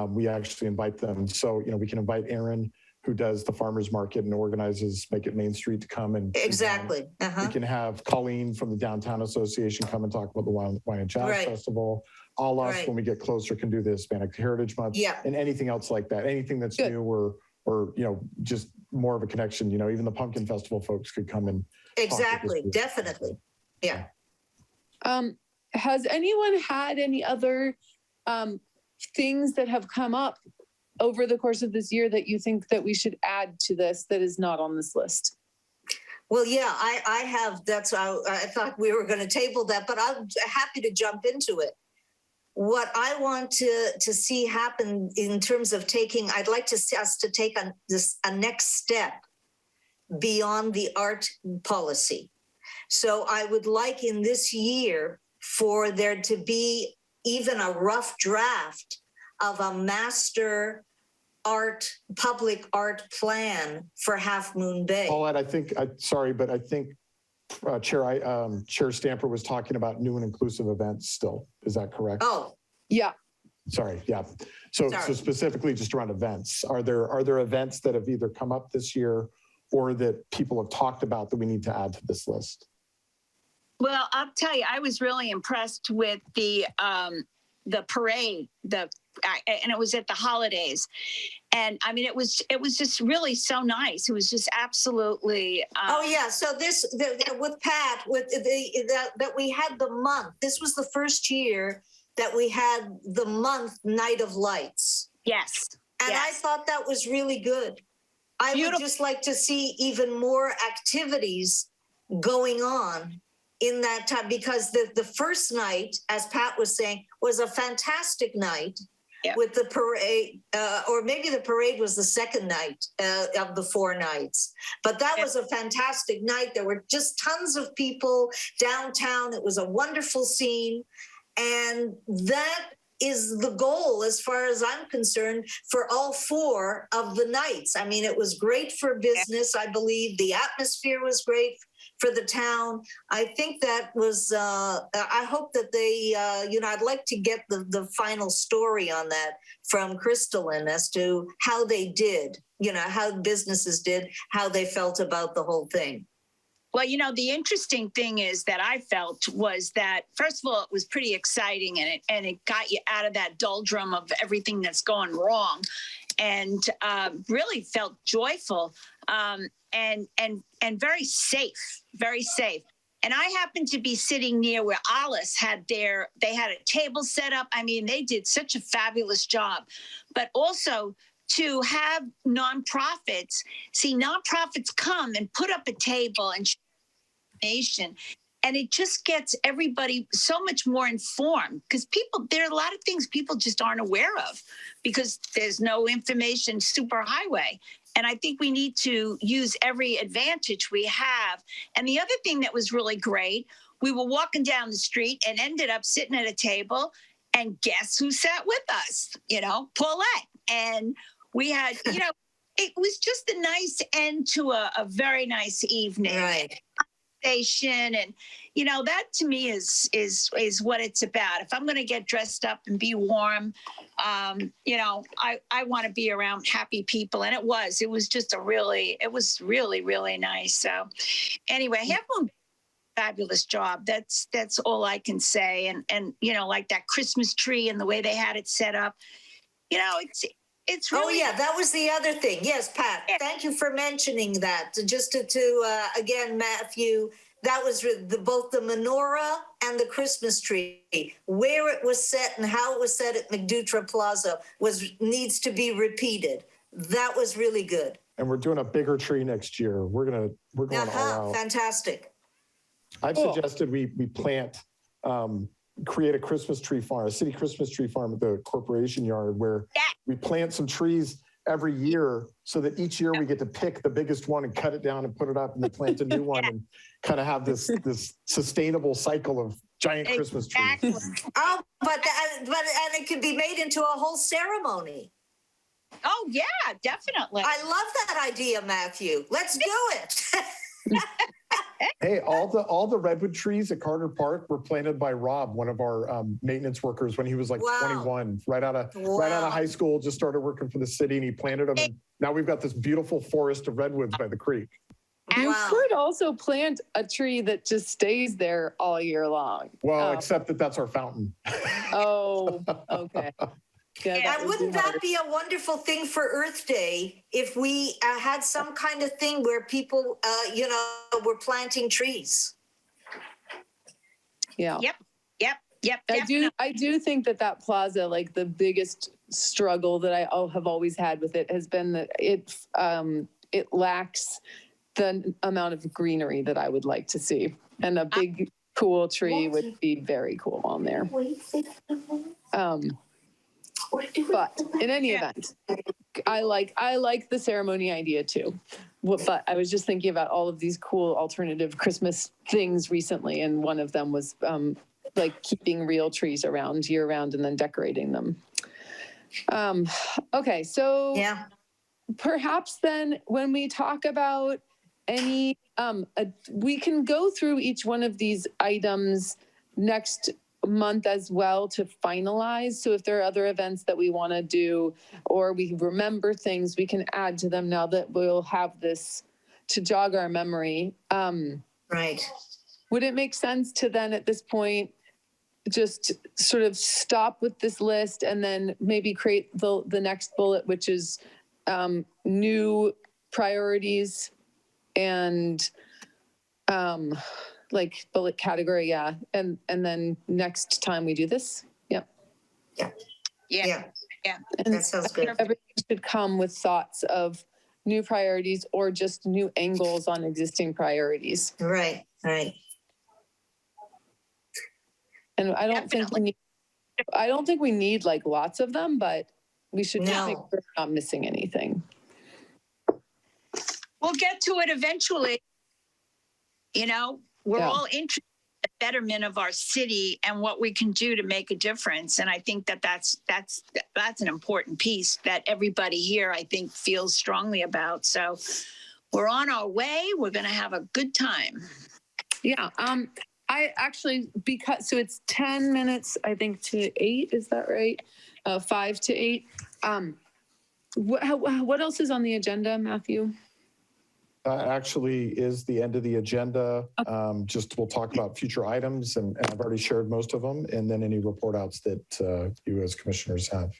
we actually invite them. So, we can invite Aaron, who does the farmer's market and organizes Make It Main Street, to come and Exactly. We can have Colleen from the Downtown Association come and talk about the Wine and Jazz Right. Festival. All us, Right. when we get closer, can do the Hispanic Heritage Month. Yeah. And anything else like that. Anything that's Good. new or just more of a connection. Even the Pumpkin Festival folks could come and Exactly. group. Definitely. Yeah. Has anyone had any other things that have come up over the course of this year that you think that we should add to this that is not on this list? Well, yeah, I have, that's, I thought we were going to table that, but I'm happy to jump into it. What I want to see happen in terms of taking, I'd like to see us to take a next step beyond the art policy. So I would like in this year for there to be even a rough draft of a master public art plan for Half Moon Bay. Paulette, I think, sorry, but I think Chair Stamper was talking about new and inclusive events still. Is that correct? Oh, Yeah. Sorry, yeah. So specifically just around events, are there events that have either come up this year or that people have talked about that we need to add to this list? Well, I'll tell you, I was really impressed with the parade, and it was at the holidays. And I mean, it was just really so nice. It was just absolutely. Oh yeah. So with Pat, that we had the month. This was the first year that we had the month Night of Lights. Yes. And yes. I thought that was really good. I would just like to see even more activities going on in that time, because the first night, as Pat was saying, was a fantastic night. Yep. With the parade, or maybe the parade was the second night of the 4 nights. But that was a fantastic night. There were just tons of people downtown. It was a wonderful scene. And that is the goal, as far as I'm concerned, for all 4 of the nights. I mean, it was great for business, I believe. The atmosphere was great for the town. I think that was, I hope that they, I'd like to get the final story on that from Crystalline as to how they did, how businesses did, how they felt about the whole thing. Well, the interesting thing is that I felt was that, first of all, it was pretty exciting, and it got you out of that doldrum of everything that's going wrong, and really felt joyful and very safe, very safe. And I happened to be sitting near where Alice had they had a table set up. I mean, they did such a fabulous job, but also to have nonprofits, nonprofits come and put up a table and information, and it just gets everybody so much more informed, because there are a lot of things people just aren't aware of because there's no information superhighway. And I think we need to use every advantage we have. And the other thing that was really great, we were walking down the street and ended up sitting at a table, and guess who sat with us? Paulette. And we had, it was just a nice end to a very nice evening. Right. And that to me is what it's about. If I'm going to get dressed up and be warm, I want to be around happy people, and it was just it was really, really nice. So anyway, have a fabulous job. That's all I can say. And like that Christmas tree and the way they had it set up, it's really. Oh yeah, that was the other thing. Yes, Pat. Yeah. Thank you for mentioning that. Just to again, Matthew, that was both the menorah and the Christmas tree. Where it was set and how it was set at McDutra Plaza needs to be repeated. That was really good. And we're doing a bigger tree next year. We're going all out. Fantastic. I've suggested we plant. Create a Christmas tree farm, a city Christmas tree farm at the corporation yard, where we plant some trees every year, so that each year we get to pick the biggest one and cut it down and put it up, and then plant a new one, and kind of have this sustainable cycle of giant Christmas trees. Oh, but it could be made into a whole ceremony. Oh yeah, definitely. I love that idea, Matthew. Let's do it. Hey, all the redwood trees at Carter Park were planted by Rob, one of our maintenance workers, when he was like 21, right out of high school, just started working for the city, and he planted them. And now we've got this beautiful forest of redwoods by the creek. You could also plant a tree that just stays there all year long. Well, except that's our fountain. Oh, okay. Yeah, and wouldn't that be a wonderful thing for Earth Day if we had some kind of thing where people, were planting trees? Yeah. Yep. I do think that plaza, like the biggest struggle that I have always had with it has been that it lacks the amount of greenery that I would like to see. And a big cool tree would be very cool on there. But in any event, I like the ceremony idea too. But I was just thinking about all of these cool alternative Christmas things recently, and one of them was like keeping real trees around year round and then decorating them. Okay, so Yeah. perhaps then when we talk about any, we can go through each one of these items next month as well to finalize. So if there are other events that we want to do, or we remember things, we can add to them now that we'll have this to jog our memory. Right. Would it make sense to then at this point just sort of stop with this list and then maybe create the next bullet, which is new priorities and like bullet category, yeah. And then next time we do this, yep. Yeah. And That sounds good. everyone should come with thoughts of new priorities or just new angles on existing priorities. Right. And I don't think we need like lots of them, but we should just make sure we're not missing anything. We'll get to it eventually. You know, we're all interested in the betterment of our city and what we can do to make a difference. And I think that's an important piece that everybody here, I think, feels strongly about. So we're on our way. We're going to have a good time. Yeah. I actually, so it's 10 minutes, I think, to 8. Is that right? 5 to 8. What else is on the agenda, Matthew? Actually is the end of the agenda. Just we'll talk about future items, and I've already shared most of them, and then any report outs that you as commissioners have.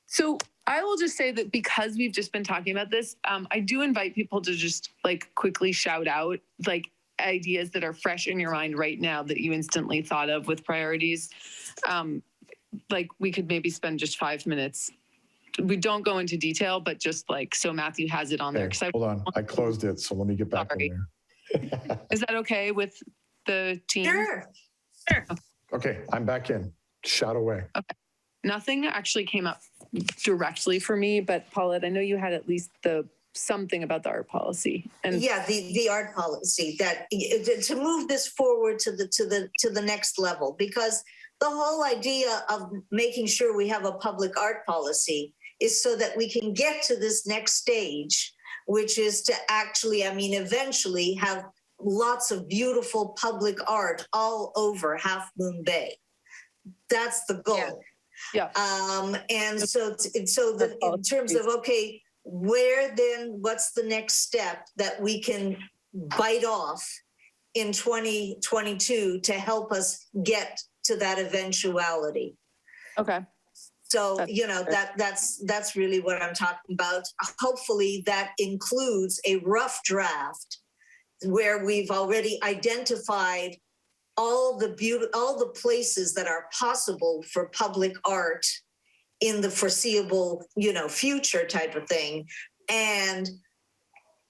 So I will just say that because we've just been talking about this, I do invite people to just like quickly shout out like ideas that are fresh in your mind right now that you instantly thought of with priorities. Like we could maybe spend just 5 minutes. We don't go into detail, but just like, so Matthew has it on there. Okay, hold on, I closed it, so let me get back in there. Is that okay with the team? Sure. Okay, I'm back in. Shout away. Okay. Nothing actually came up directly for me, but Paulette, I know you had at least something about the art policy. And yeah, the art policy, that to move this forward to the next level, because the whole idea of making sure we have a public art policy is so that we can get to this next stage, which is to actually, eventually have lots of beautiful public art all over Half Moon Bay. That's the goal. Yeah. And so in terms of, okay, where then, what's the next step that we can bite off in 2022 to help us get to that eventuality? Okay. So, that's really what I'm talking about. Hopefully that includes a rough draft where we've already identified all the places that are possible for public art in the foreseeable, future type of thing, and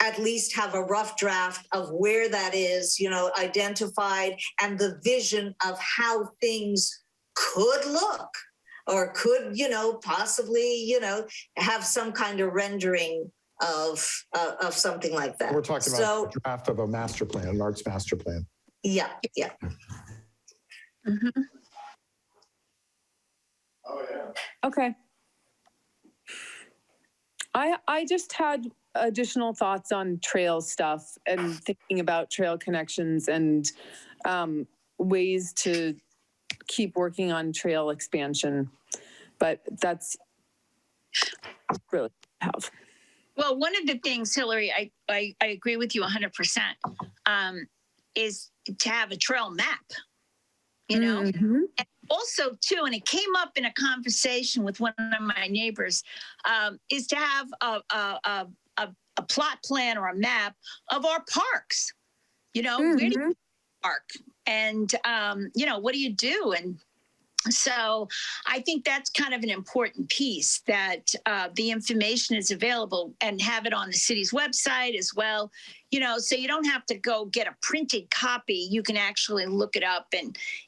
at least have a rough draft of where that is, identified, and the vision of how things could look or could, possibly, have some kind of rendering of something like that. We're talking about a draft of a master plan, an arts master plan. Yeah. Mm-hmm. Oh, yeah. Okay. I just had additional thoughts on trail stuff and thinking about trail connections and ways to keep working on trail expansion. But that's really have. Well, one of the things, Hillary, I agree with you 100%, is to have a trail map, Mm-hmm. And also too, and it came up in a conversation with one of my neighbors, is to have a plot plan or a map of our parks, where do you park? And, what do you do? And so I think that's kind of an important piece, that the information is available, and have it on the city's website as well. so you don't have to go get a printed copy. You can actually look it up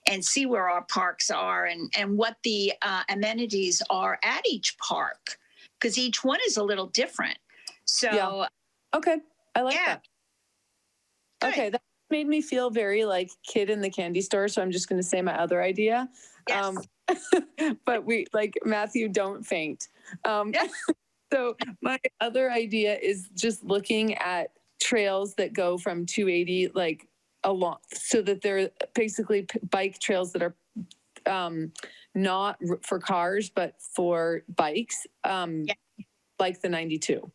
and see where our parks are and what the amenities are at each park, because each one is a little different. So, Yeah. Okay. I like yeah. that. Good. Okay. That made me feel very like kid in the candy store. So I'm just going to say my other idea. Yes. But Matthew, don't faint. Yeah. So my other idea is just looking at trails that go from 280 like along, so that they're basically bike trails that are not for cars but for bikes, like the 92.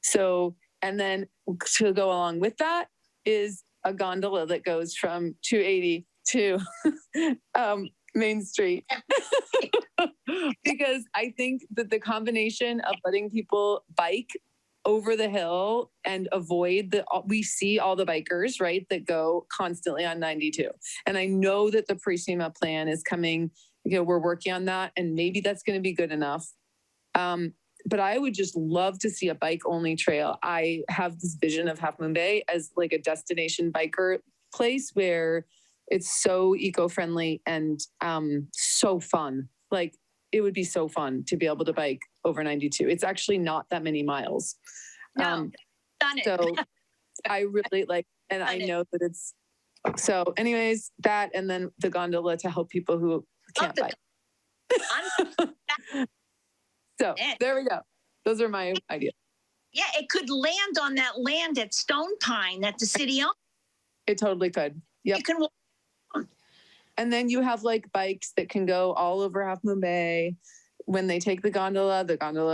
So, and then to go along with that is a gondola that goes from 280 to Main Street. Because I think that the combination of letting people bike over the hill and avoid we see all the bikers, right, that go constantly on 92. And I know that the pre-SEMA plan is coming, we're working on that, and maybe that's going to be good enough. But I would just love to see a bike only trail. I have this vision of Half Moon Bay as like a destination biker place where it's so eco-friendly and so fun. Like, it would be so fun to be able to bike over 92. It's actually not that many miles. No, done it. So I really like, and I know that it's, so anyways, that, and then the gondola to help people who can't bike. So there we go. Those are my ideas. Yeah, it could land on that land at Stone Pine that the city owns. It totally could. Yep. You can walk. And then you have like bikes that can go all over Half Moon Bay. When they take the gondola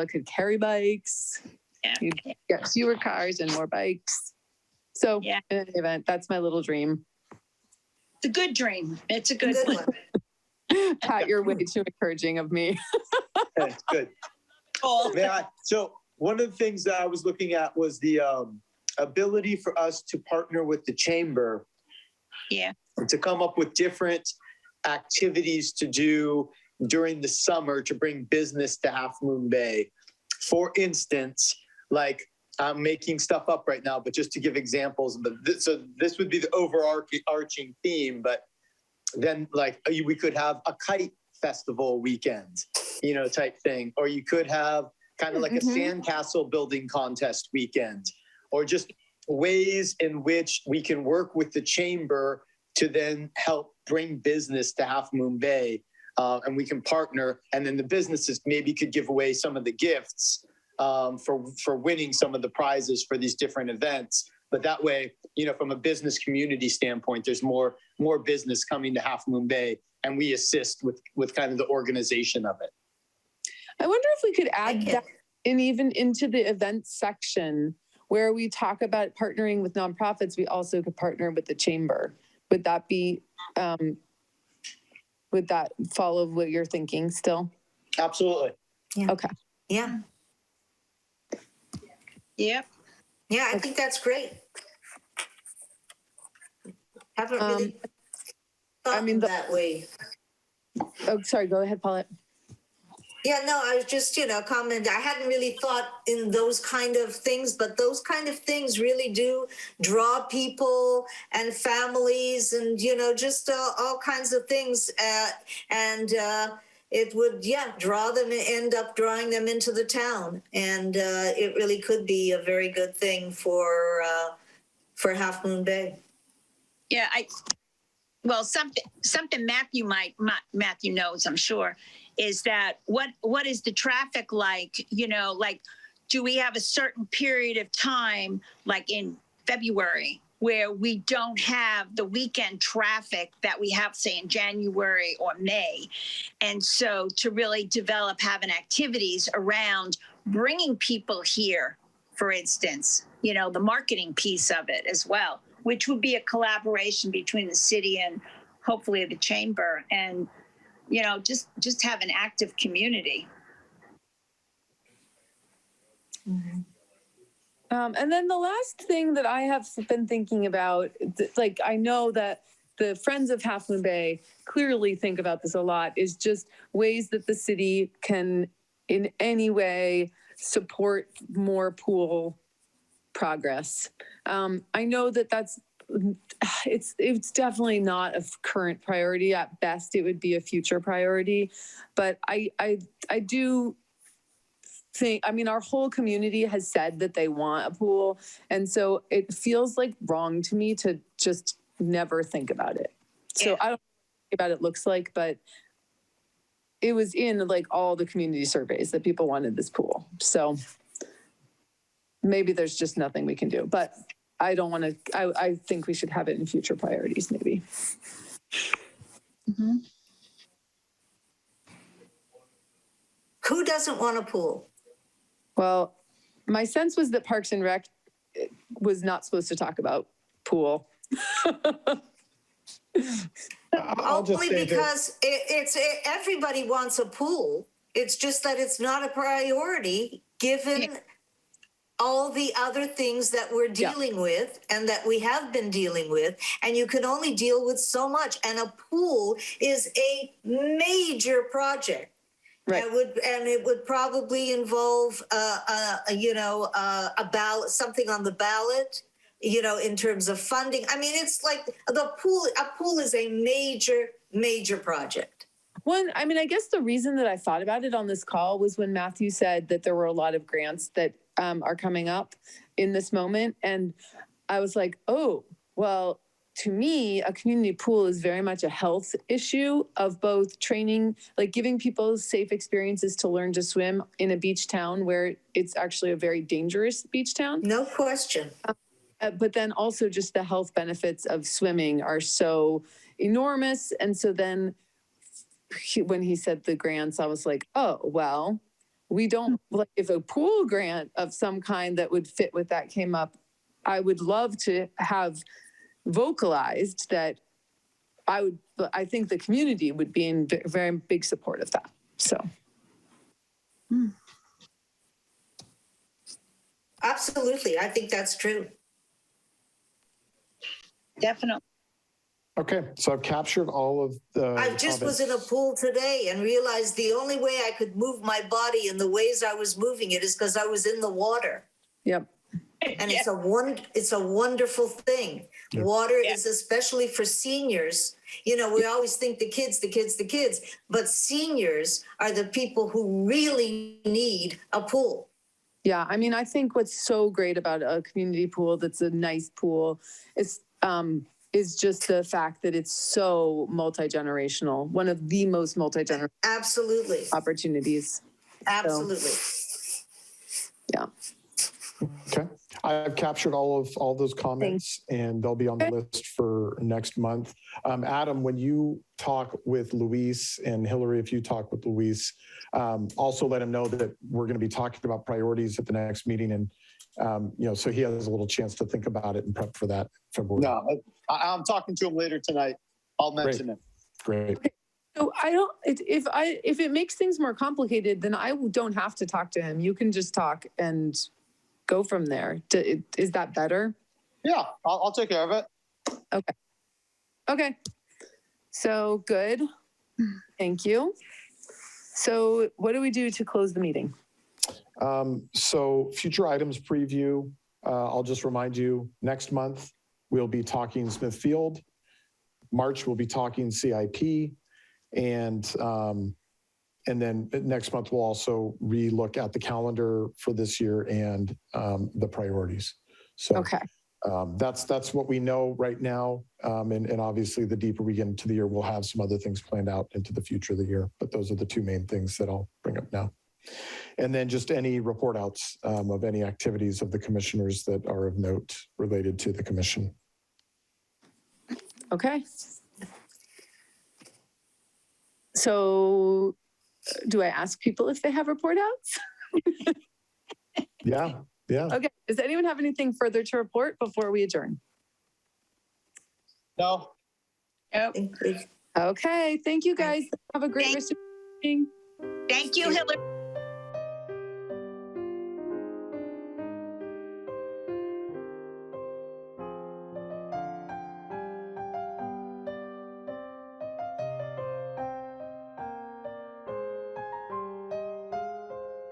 could carry bikes. Yeah. You get fewer cars and more bikes. So yeah, in any event, that's my little dream. It's a good dream. It's a good one. Pat, you're way too encouraging of me. That's good. Oh. So one of the things that I was looking at was the ability for us to partner with the chamber. Yeah. To come up with different activities to do during the summer to bring business to Half Moon Bay. For instance, like I'm making stuff up right now, but just to give examples, so this would be the overarching theme, but then like we could have a kite festival weekend, type thing, or you could have kind of like a sandcastle building contest weekend, or just ways in which we can work with the chamber to then help bring business to Half Moon Bay. And we can partner, and then the businesses maybe could give away some of the gifts for winning some of the prizes for these different events. But that way, from a business community standpoint, there's more business coming to Half Moon Bay, and we assist with kind of the organization of it. I wonder if we could add that even into the events section where we talk about partnering with nonprofits. We also could partner with the chamber. Would that be, would that follow what you're thinking still? Absolutely. Yeah. Okay. Yeah. Yep. Yeah, I think that's great. Haven't really thought that way. Oh, sorry. Go ahead, Paulette. Yeah, no, I was just, commenting. I hadn't really thought in those kind of things, but those kind of things really do draw people and families and, just all kinds of things. It would, draw them, end up drawing them into the town. And it really could be a very good thing for Half Moon Bay. Yeah, something Matthew knows, I'm sure, is that what is the traffic like? Like, do we have a certain period of time, like in February, where we don't have the weekend traffic that we have, say, in January or May? And so to really develop having activities around bringing people here, for instance, the marketing piece of it as well, which would be a collaboration between the city and hopefully the chamber, and just have an active community. Mm-hmm. And then the last thing that I have been thinking about, like I know that the Friends of Half Moon Bay clearly think about this a lot, is just ways that the city can in any way support more pool progress. I know that it's definitely not a current priority. At best, it would be a future priority. But I do think, I mean, our whole community has said that they want a pool. And so it feels like wrong to me to just never think about it. So I don't know what about it looks like, but it was in like all the community surveys that people wanted this pool. So maybe there's just nothing we can do, but I don't want to, I think we should have it in future priorities maybe. Mhm. Who doesn't want a pool? Well, my sense was that Parks and Rec was not supposed to talk about pool. I'll just Only say that because everybody wants a pool. It's just that it's not a priority given all the other things that we're dealing with and that we have been dealing with, and you can only deal with so much. And a pool is a major project. Right. It would probably involve, a ballot, something on the ballot, in terms of funding. I mean, it's like a pool is a major project. I mean, I guess the reason that I thought about it on this call was when Matthew said that there were a lot of grants that are coming up in this moment. And I was like, oh, well, to me, a community pool is very much a health issue of both training, like giving people safe experiences to learn to swim in a beach town where it's actually a very dangerous beach town. No question. But then also just the health benefits of swimming are so enormous. And so then when he said the grants, I was like, oh, well, we don't, like if a pool grant of some kind that would fit with that came up, I would love to have vocalized that I think the community would be in very big support of that. So. Absolutely. I think that's true. Definitely. okay. So I've captured all of the. I just was in a pool today and realized the only way I could move my body in the ways I was moving it is because I was in the water. Yep. And it's a wonderful thing. Yeah. Water is especially for seniors. We always think the kids, but seniors are the people who really need a pool. Yeah, I mean, I think what's so great about a community pool that's a nice pool is just the fact that it's so multi-generational, one of the most multi-generational Absolutely. opportunities. Absolutely. So, yeah. Okay. I've captured all those comments and they'll be on the list for next month. Adam, when you talk with Luis, and Hillary, if you talk with Luis, also let him know that we're going to be talking about priorities at the next meeting. And, so he has a little chance to think about it and prep for that February. No, I'm talking to him later tonight. I'll mention it. Great. So if it makes things more complicated, then I don't have to talk to him. You can just talk and go from there. Is that better? Yeah, I'll take care of it. Okay. So good. Thank you. So what do we do to close the meeting? So future items preview, I'll just remind you, next month, we'll be talking Smithfield. March, we'll be talking CIP. And then next month, we'll also re-look at the calendar for this year and the priorities. So Okay. That's what we know right now. And obviously, the deeper we get into the year, we'll have some other things planned out into the future of the year. But those are the two main things that I'll bring up now. And then just any report outs of any activities of the commissioners that are of note related to the commission. Okay. So do I ask people if they have report outs? Yeah. Okay. Does anyone have anything further to report before we adjourn? No. Okay. Thank you guys. Have a great rest of your evening. Thank you, Hillary.